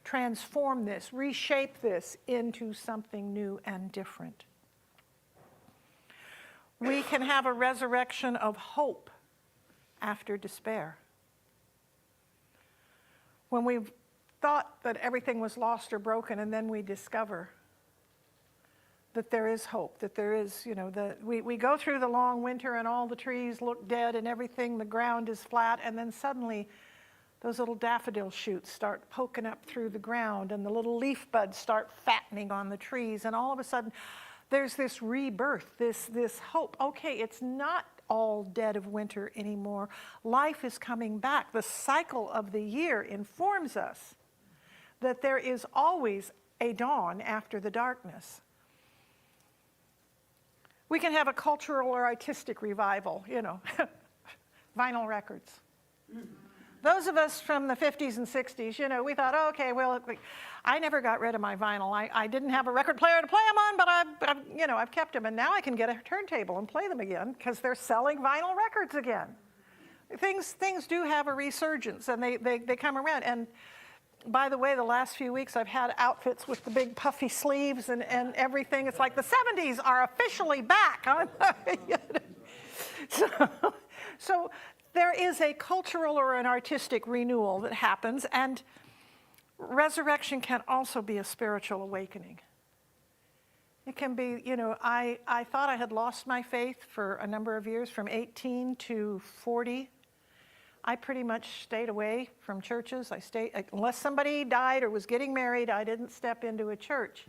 transform this, reshape this into something new and different. We can have a resurrection of hope after despair. When we've thought that everything was lost or broken, and then we discover that there is hope, that there is, you know, we go through the long winter and all the trees look dead and everything, the ground is flat, and then suddenly those little daffodil shoots start poking up through the ground, and the little leaf buds start fattening on the trees, and all of a sudden there's this rebirth, this hope. Okay, it's not all dead of winter anymore. Life is coming back. The cycle of the year informs us that there is always a dawn after the darkness. We can have a cultural or artistic revival, you know, vinyl records. Those of us from the 50s and 60s, you know, we thought, oh, okay, well, I never got rid of my vinyl. I didn't have a record player to play them on, but I've kept them, and now I can get a turntable and play them again because they're selling vinyl records again. Things do have a resurgence, and they come around. And by the way, the last few weeks I've had outfits with the big puffy sleeves and everything. It's like the 70s are officially back. So there is a cultural or an artistic renewal that happens, and resurrection can also be a spiritual awakening. It can be, you know, I thought I had lost my faith for a number of years, from 18 to 40. I pretty much stayed away from churches. Unless somebody died or was getting married, I didn't step into a church.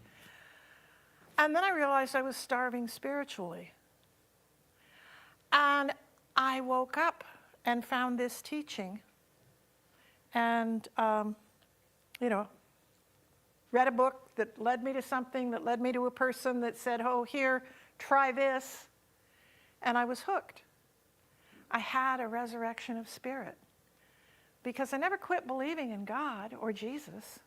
And then I realized I was starving spiritually. And I woke up and found this teaching and, read a book that led me to something, that led me to a person that said, oh, here, try this. And I was hooked. I had a resurrection of spirit because I never quit believing in God or Jesus.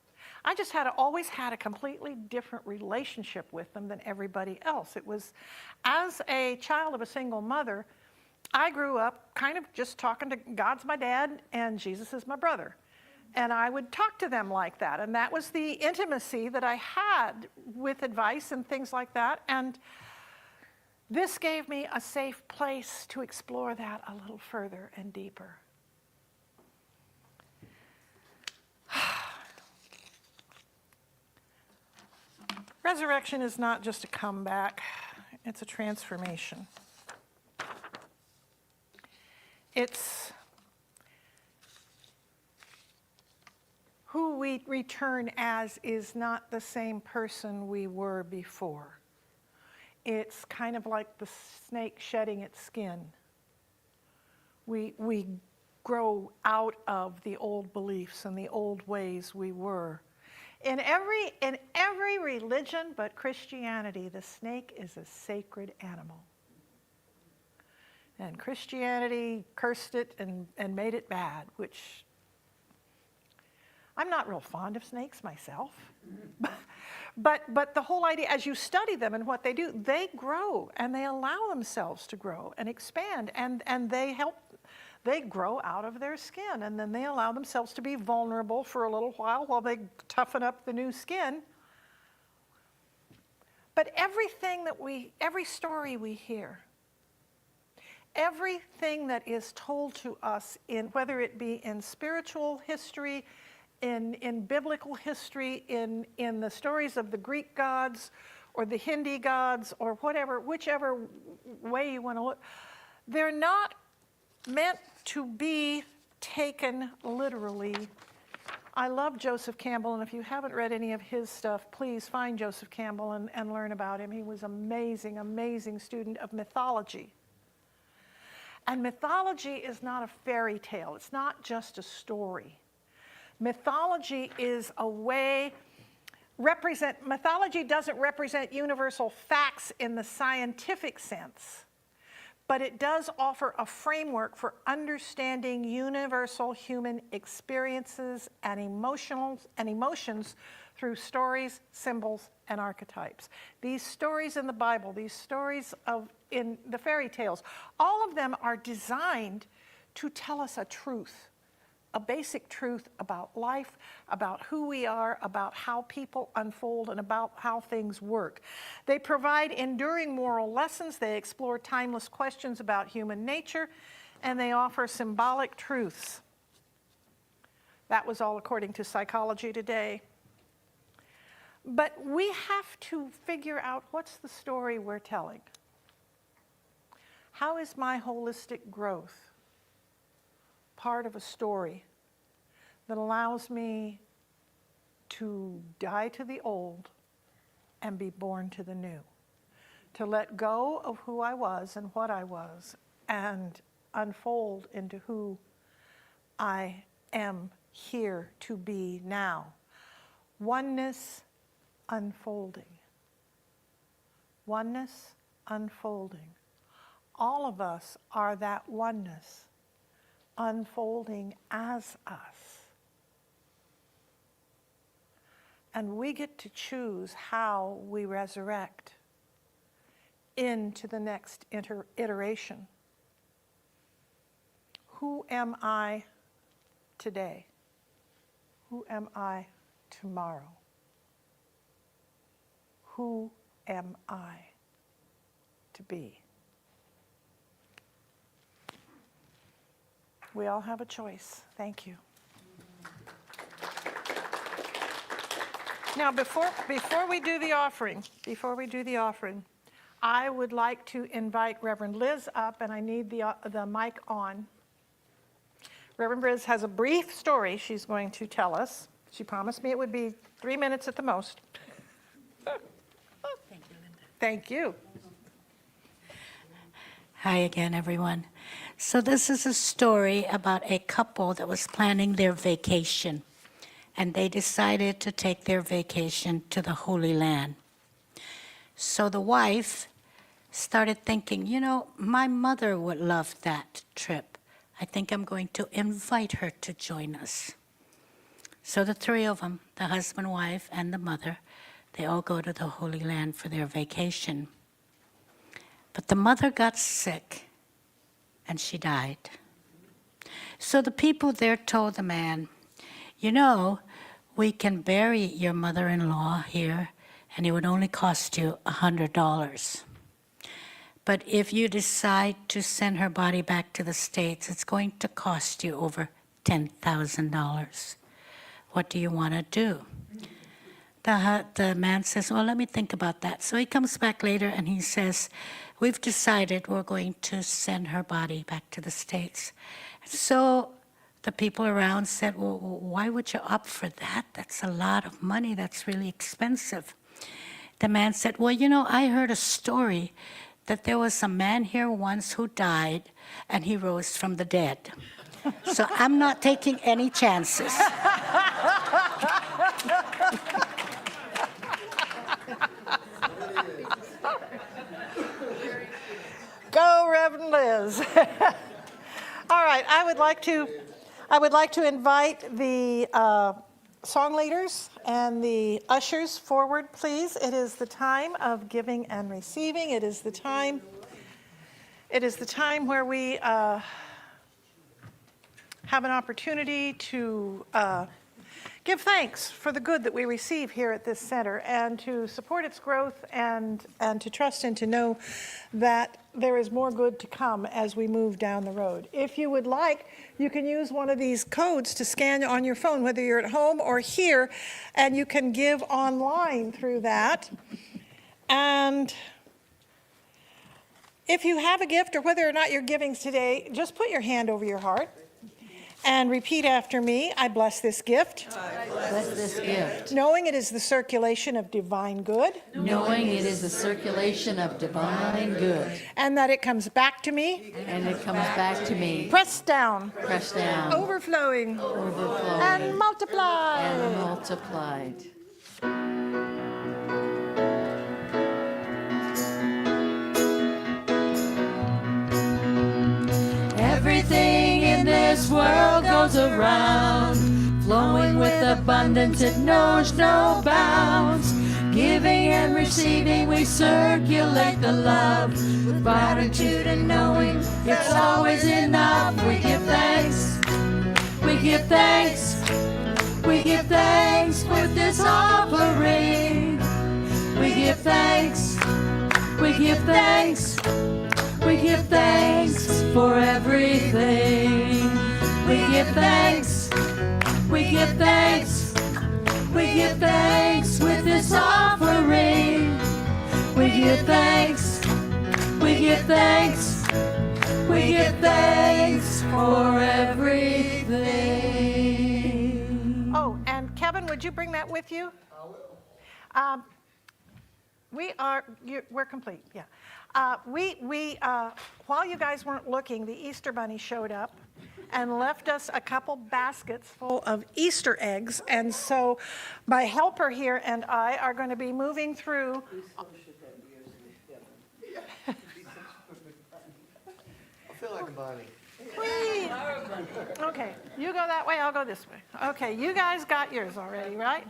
I just always had a completely different relationship with them than everybody else. It was, as a child of a single mother, I grew up kind of just talking to God's my dad and Jesus is my brother. And I would talk to them like that. And that was the intimacy that I had with advice and things like that. And this gave me a safe place to explore that a little further and deeper. Resurrection is not just a comeback, it's a transformation. It's who we return as is not the same person we were before. It's kind of like the snake shedding its skin. We grow out of the old beliefs and the old ways we were. In every religion but Christianity, the snake is a sacred animal. And Christianity cursed it and made it bad, which I'm not real fond of snakes myself. But the whole idea, as you study them and what they do, they grow and they allow themselves to grow and expand, and they grow out of their skin, and then they allow themselves to be vulnerable for a little while they toughen up the new skin. But every story we hear, everything that is told to us, whether it be in spiritual history, in biblical history, in the stories of the Greek gods or the Hindi gods or whichever way you want to look, they're not meant to be taken literally. I love Joseph Campbell, and if you haven't read any of his stuff, please find Joseph Campbell and learn about him. He was an amazing, amazing student of mythology. And mythology is not a fairy tale. It's not just a story. Mythology is a way, mythology doesn't represent universal facts in the scientific sense, but it does offer a framework for understanding universal human experiences and emotions through stories, symbols, and archetypes. These stories in the Bible, these stories in the fairy tales, all of them are designed to tell us a truth. A basic truth about life, about who we are, about how people unfold, and about how things work. They provide enduring moral lessons, they explore timeless questions about human nature, and they offer symbolic truths. That was all according to Psychology Today. But we have to figure out, what's the story we're telling? How is my holistic growth part of a story that allows me to die to the old and be born to the new, to let go of who I was and what I was and unfold into who I am here to be now. Oneness unfolding. Oneness unfolding. All of us are that oneness unfolding as us. And we get to choose how we resurrect into the next iteration. Who am I today? Who am I tomorrow? Who am I to be? We all have a choice. Thank you. Now, before we do the offering, I would like to invite Reverend Liz up, and I need the mic on. Reverend Liz has a brief story she's going to tell us. She promised me it would be 3 minutes at the most. Thank you, Linda. Thank you. Hi again, everyone. So this is a story about a couple that was planning their vacation, and they decided to take their vacation to the Holy Land. So the wife started thinking, my mother would love that trip. I think I'm going to invite her to join us. So the three of them, the husband, wife, and the mother, they all go to the Holy Land for their vacation. But the mother got sick, and she died. So the people there told the man, you know, we can bury your mother-in-law here, and it would only cost you $100. But if you decide to send her body back to the States, it's going to cost you over $10,000. What do you want to do? The man says, well, let me think about that. So he comes back later and he says, we've decided we're going to send her body back to the States. So the people around said, well, why would you opt for that? That's a lot of money. That's really expensive. The man said, well, you know, I heard a story that there was a man here once who died and he rose from the dead. So I'm not taking any chances. Go, Reverend Liz. All right, I would like to invite the song leaders and the ushers forward, please. It is the time of giving and receiving. It is the time where we have an opportunity to give thanks for the good that we receive here at this center and to support its growth and to trust and to know that there is more good to come as we move down the road. If you would like, you can use one of these codes to scan on your phone, whether you're at home or here, and you can give online through that. And if you have a gift or whether or not you're giving today, just put your hand over your heart and repeat after me. I bless this gift. Bless this gift, Knowing it is the circulation of divine good. knowing it is the circulation of divine good, And that it comes back to me, and it comes back to me, pressed down, pressed down, overflowing, overflowing, and multiplied. and multiplied. Everything in this world goes around, flowing with abundance, it knows no bounds. Giving and receiving, we circulate the love, with gratitude and knowing it's always enough. We give thanks, we give thanks, we give thanks with this offering. We give thanks, we give thanks, we give thanks for everything. We give thanks, we give thanks, we give thanks with this offering. We give thanks, we give thanks, we give thanks for everything. Oh, and Kevin, would you bring that with you? I will. We're complete, yeah. While you guys weren't looking, the Easter Bunny showed up and left us a couple baskets full of Easter eggs. And so my helper here and I are going to be moving through. I feel like a bunny. Please. Okay, you go that way, I'll go this way. Okay, you guys got yours already, right?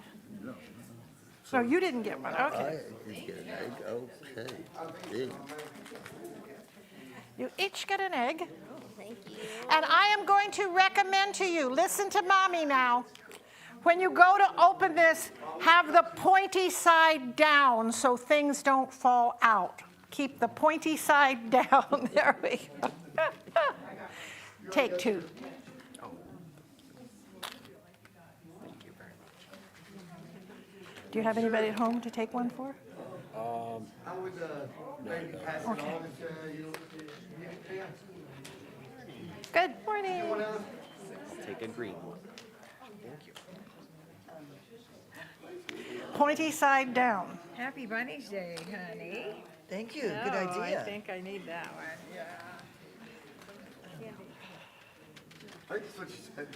No, you didn't get one, okay. I did get an egg, okay. Big. You each get an egg. Thank you. And I am going to recommend to you, listen to mommy now. When you go to open this, have the pointy side down so things don't fall out. Keep the pointy side down. There we go. Take two. Do you have anybody at home to take one for? I would maybe pass it on to you. Good morning. Take a green one. Pointy side down. Happy Bunny's Day, honey. Thank you. Good Oh, I idea. think I need that one, yeah. That's what you said.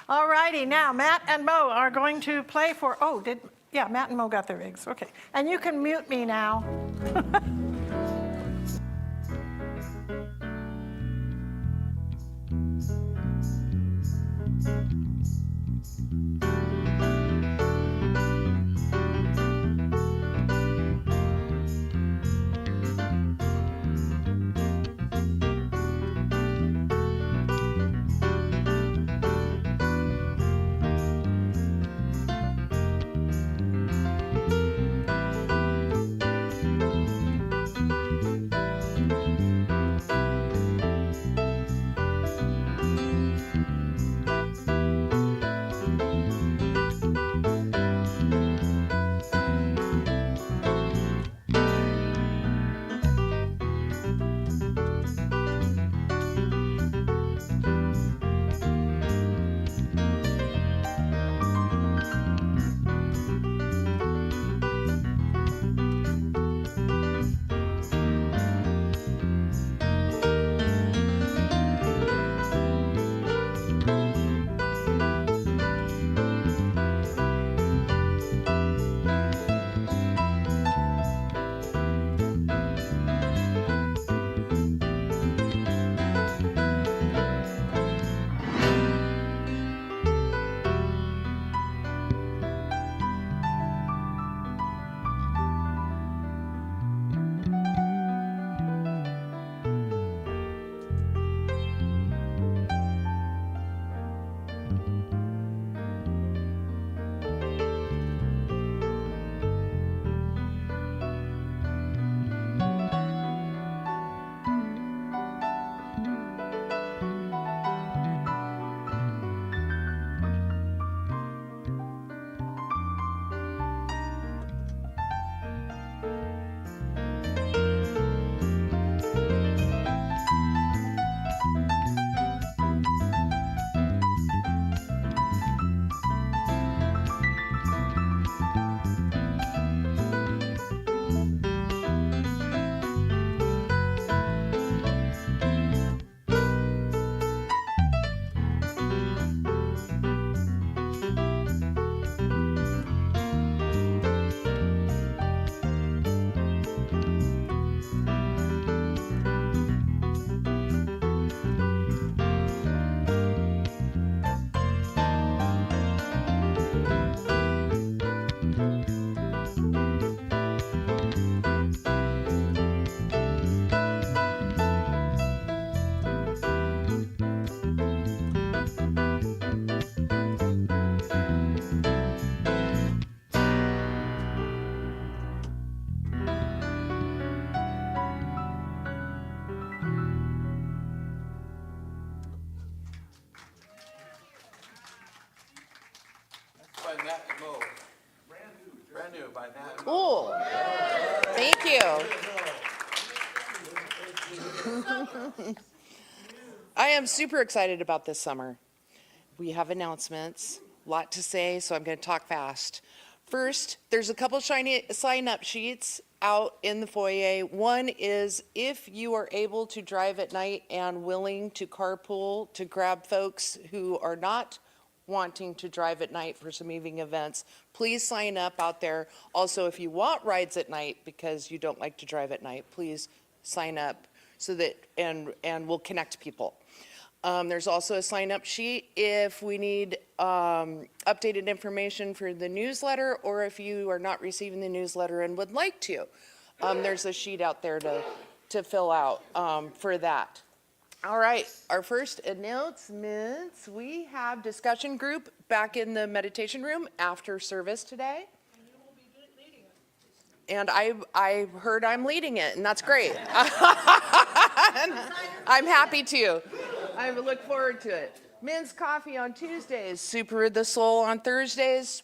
All righty, now Matt and Mo are going to play for, Matt and Mo got their eggs, okay. And you can mute me now. I am super excited about this summer. We have announcements, a lot to say, so I'm going to talk fast. First, there's a couple shiny sign-up sheets out in the foyer. One is if you are able to drive at night and willing to carpool to grab folks who are not wanting to drive at night for some evening events, please sign up out there. Also, if you want rides at night because you don't like to drive at night, please sign up so that, and we'll connect people. There's also a sign-up sheet if we need updated information for the newsletter, or if you are not receiving the newsletter and would like to. There's a sheet out there to fill out for that. All right, our first announcements. We have discussion group back in the meditation room after service today. And I heard I'm leading it, and that's great. I'm happy to. I look forward to it. Men's coffee on Tuesdays, Super the Soul on Thursdays.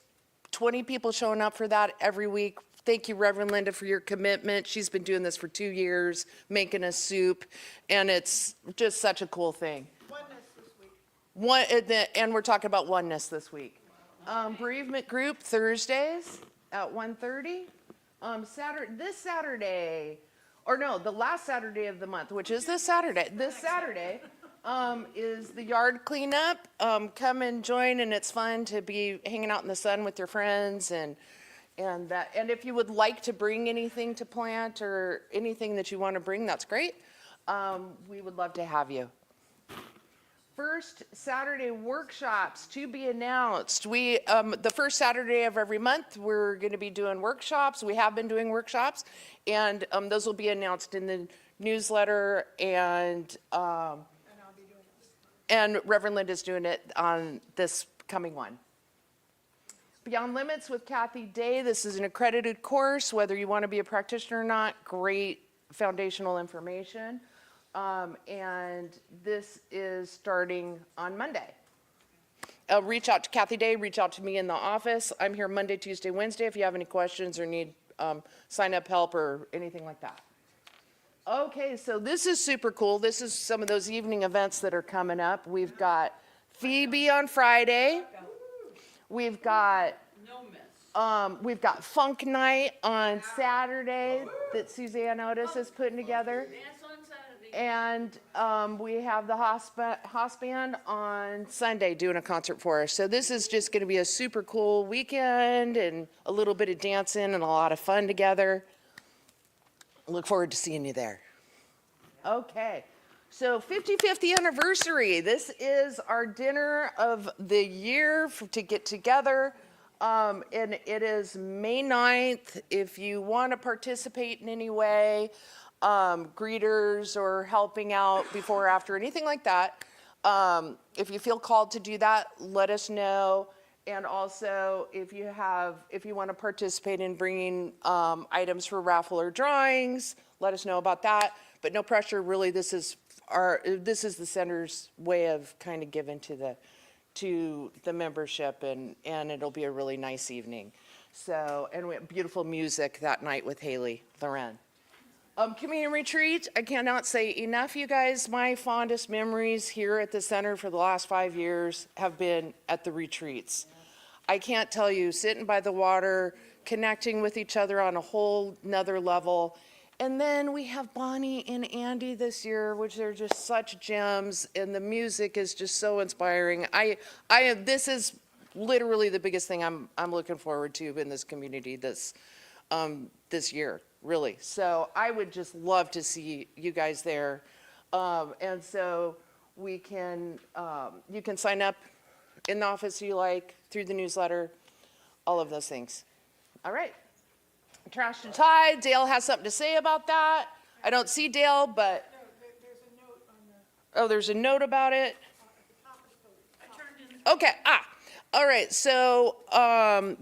20 people showing up for that every week. Thank you, Reverend Linda, for your commitment. She's been doing this for 2 years, making us soup, and it's just such a cool thing. Oneness this week. And we're talking about oneness this week. Bereavement group Thursdays at 1:30. This Saturday, or no, the last Saturday of the month, which is this Saturday. This Saturday is the yard cleanup. Come and join, and it's fun to be hanging out in the sun with your friends, and if you would like to bring anything to plant or anything that you want to bring, that's great. We would love to have you. First Saturday workshops to be announced. We the first Saturday of every month, we're going to be doing workshops. We have been doing workshops, and those will be announced in the newsletter, and Reverend Linda's doing it on this coming one. Beyond Limits with Kathy Day. This is an accredited course, whether you want to be a practitioner or not. Great foundational information. And this is starting on Monday. Reach out to Kathy Day, reach out to me in the office. I'm here Monday, Tuesday, Wednesday if you have any questions or need sign-up help or anything like that. Okay, so this is super cool. This is some of those evening events that are coming up. We've got Phoebe on Friday. We've got Funk Night on Saturday that Suzanne Otis is putting together. And we have the Hoss Band on Sunday doing a concert for us. So this is just going to be a super cool weekend and a little bit of dancing and a lot of fun together. Look forward to seeing you there. Okay, so 55th anniversary. This is our dinner of the year to get together. And it is May 9th. If you want to participate in any way, greeters or helping out before or after, anything like that, if you feel called to do that, let us know. And also, if you want to participate in bringing items for raffle or drawings, let us know about that. But no pressure, really. This is the center's way of kind of giving to the membership, and it'll be a really nice evening. So, and we have beautiful music that night with Haley Loren. Community retreat, I cannot say enough, you guys. My fondest memories here at the center for the last 5 years have been at the retreats. I can't tell you, sitting by the water, connecting with each other on a whole nother level. And then we have Bonnie and Andy this year, which are just such gems, and the music is just so inspiring. This is literally the biggest thing I'm looking forward to in this community this year, really. So I would just love to see you guys there. And so you can sign up in the office you like, through the newsletter, all of those things. All right. Trash to Tide. Dale has something to say about that. I don't see Dale, but. There's a note on the. Oh, there's a note about it. Okay. All right. So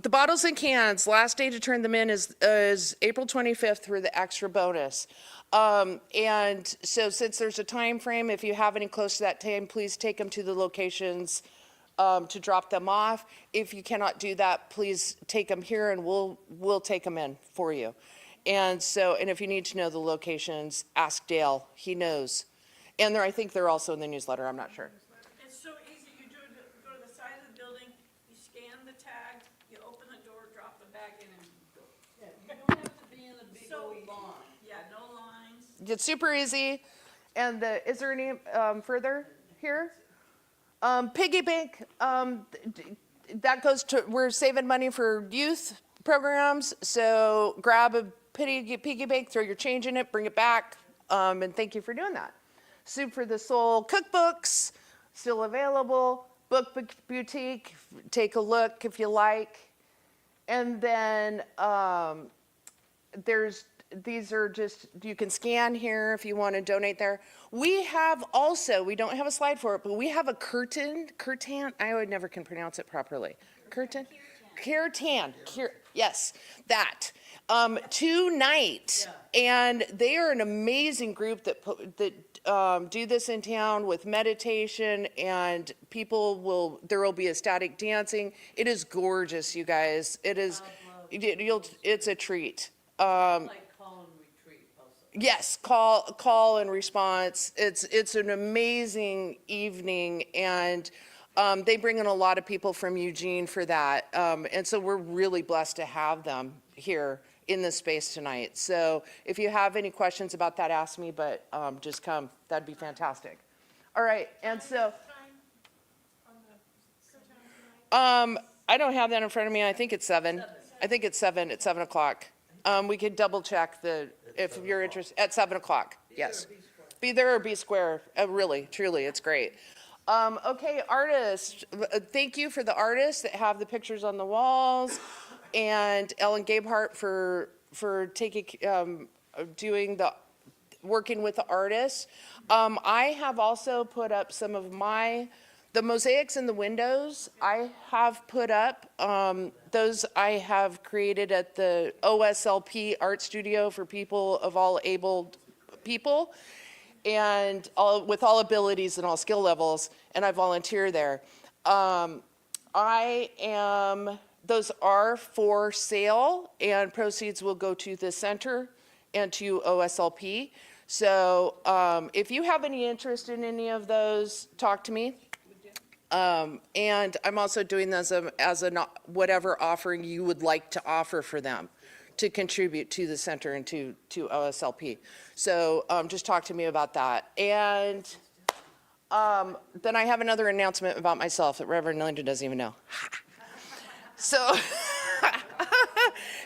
the bottles and cans, last day to turn them in is April 25th through the extra bonus. And so since there's a time frame, if you have any close to that time, please take them to the locations to drop them off. If you cannot do that, please take them here and we'll take them in for you. And if you need to know the locations, ask Dale. He knows. And I think they're also in the newsletter, I'm not sure. It's so easy. You go to the side of the building, you scan the tag, you open the door, drop the bag in, and go. Yeah, you don't have to be in a big old line. Yeah, no lines. It's super easy. And is there any further here? Piggy bank, that goes to, we're saving money for youth programs. So grab a piggy bank, throw your change in it, bring it back. And thank you for doing that. Soup for the Soul cookbooks, still available. Book Boutique, take a look if you like. And then these are just, you can scan here if you want to donate there. We have also, we don't have a slide for it, but we have a curtain, I would never can pronounce it properly. Kirtan, yes, that. Tonight, and they are an amazing group that do this in town with meditation, and there will be ecstatic dancing. It is gorgeous, you guys. It is, it's a treat. Like call and retreat also. Yes, call and response. It's an amazing evening, and they bring in a lot of people from Eugene for that. And so we're really blessed to have them here in this space tonight. So if you have any questions about that, ask me, but just come. That'd be fantastic. All right, and so I don't have that in front of me. I think it's 7. I think it's 7 at 7 o'clock. We could double check if you're interested, at 7 o'clock, yes. Be there or be square, really, truly, it's great. Okay, artists, thank you for the artists that have the pictures on the walls, and Ellen Gabehart for working with the artists. I have also put up some of the mosaics in the windows I have put up. Those I have created at the OSLP Art Studio for people of all abled people, and with all abilities and all skill levels, and I volunteer there. Those are for sale, and proceeds will go to the center and to OSLP. So if you have any interest in any of those, talk to me. And I'm also doing this as a whatever offering you would like to offer for them to contribute to the center and to OSLP. So just talk to me about that. And then I have another announcement about myself that Reverend Linda doesn't even know. So,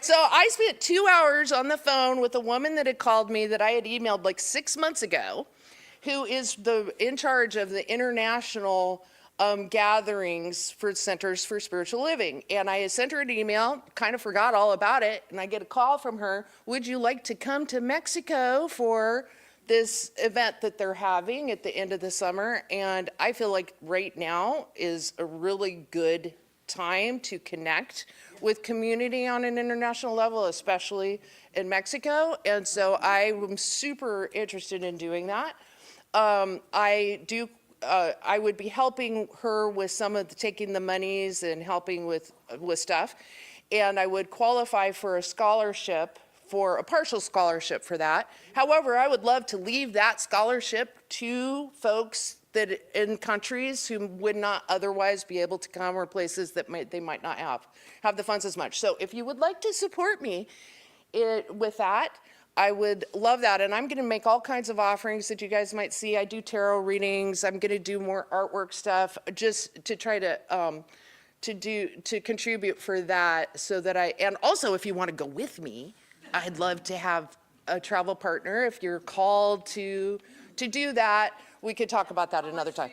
so I spent 2 hours on the phone with a woman that had called me that I had emailed like 6 months ago, who is in charge of the international gatherings for Centers for Spiritual Living. And I had sent her an email, kind of forgot all about it, and I get a call from her, would you like to come to Mexico for this event that they're having at the end of the summer? And I feel like right now is a really good time to connect with community on an international level, especially in Mexico. And so I am super interested in doing that. I would be helping her with some of taking the monies and helping with stuff. And I would qualify for a scholarship, for a partial scholarship for that. However, I would love to leave that scholarship to folks that in countries who would not otherwise be able to come, or places that they might not have the funds as much. So if you would like to support me with that, I would love that. And I'm going to make all kinds of offerings that you guys might see. I do tarot readings. I'm going to do more artwork stuff just to try to contribute for that, so that and also if you want to go with me, I'd love to have a travel partner. If you're called to do that, we could talk about that another time.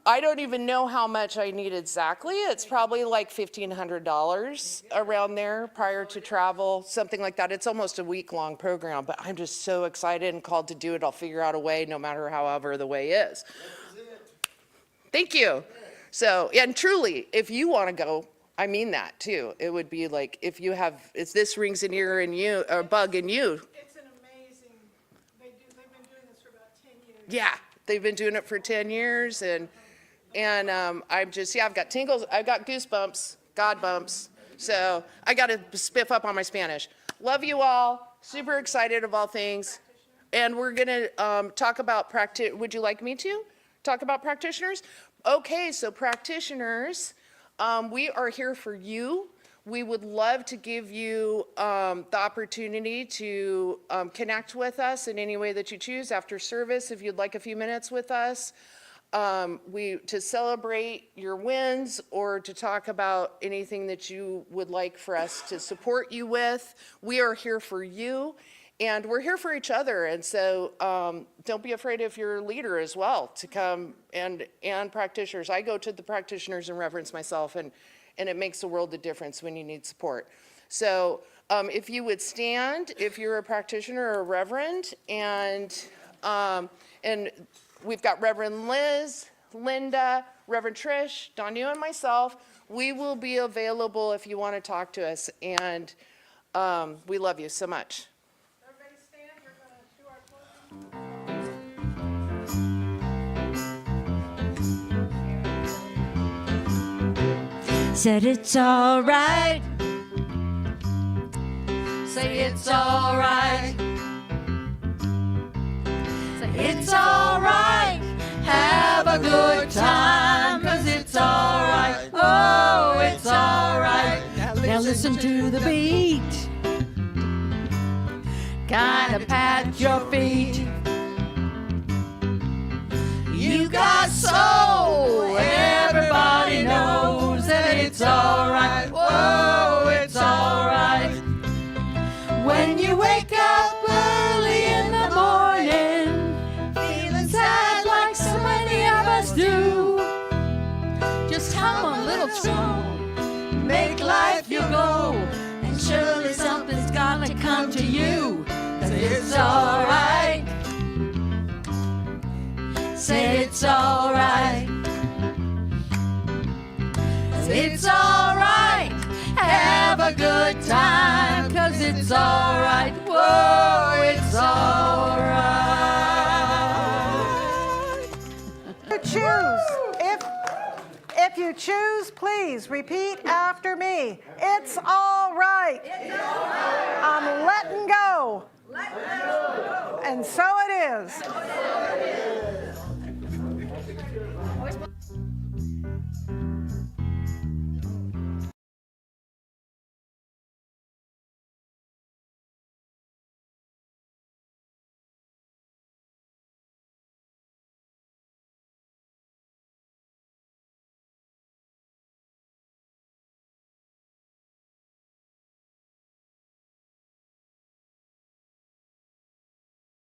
I don't even know how much I need exactly. It's probably like $1,500 around there prior to travel, something like that. It's almost a week-long program, but I'm just so excited and called to do it. I'll figure out a way, no matter however the way is. Thank you. So, and truly, if you want to go, I mean that too. It would be like, if this rings an ear in you, or a bug in you. It's an amazing, they've been doing this for about 10 years. Yeah, they've been doing it for 10 years, and I've got tingles, I've got goosebumps, God bumps. So I got to spiff up on my Spanish. Love you all. Super excited of all things. and we're going to talk about would you like me to talk about practitioners? Okay, so practitioners, we are here for you. We would love to give you the opportunity to connect with us in any way that you choose after service, if you'd like a few minutes with us. To celebrate your wins or to talk about anything that you would like for us to support you with. We are here for you, and we're here for each other. And so don't be afraid of your leader as well to come, and practitioners. I go to the practitioners and reverence myself, and it makes a world of difference when you need support. So if you would stand, if you're a practitioner or a reverend, and we've got Reverend Liz, Linda, Reverend Trish, Donu, and myself. We will be available if you want to talk to us, and we love you so much. Everybody stand, we're going to do our closing. Said it's all right. Say it's all right. Say it's all right. Have a good time, 'cause it's all right. Oh, it's all right. Now listen to the beat. Kinda pat your feet. You got soul. Everybody knows that it's all right. Whoa, it's all right. When you wake up early in the morning, feeling sad like so many of us do, just hum a little tune, make life your goal, and surely something's gonna come to you. 'Cause it's all right. Say it's all right. It's all right. Have a good time, 'cause it's all right. Whoa, it's all right. Choose. If you choose, please repeat after me. It's all right. It's all right. I'm letting go. And so it is.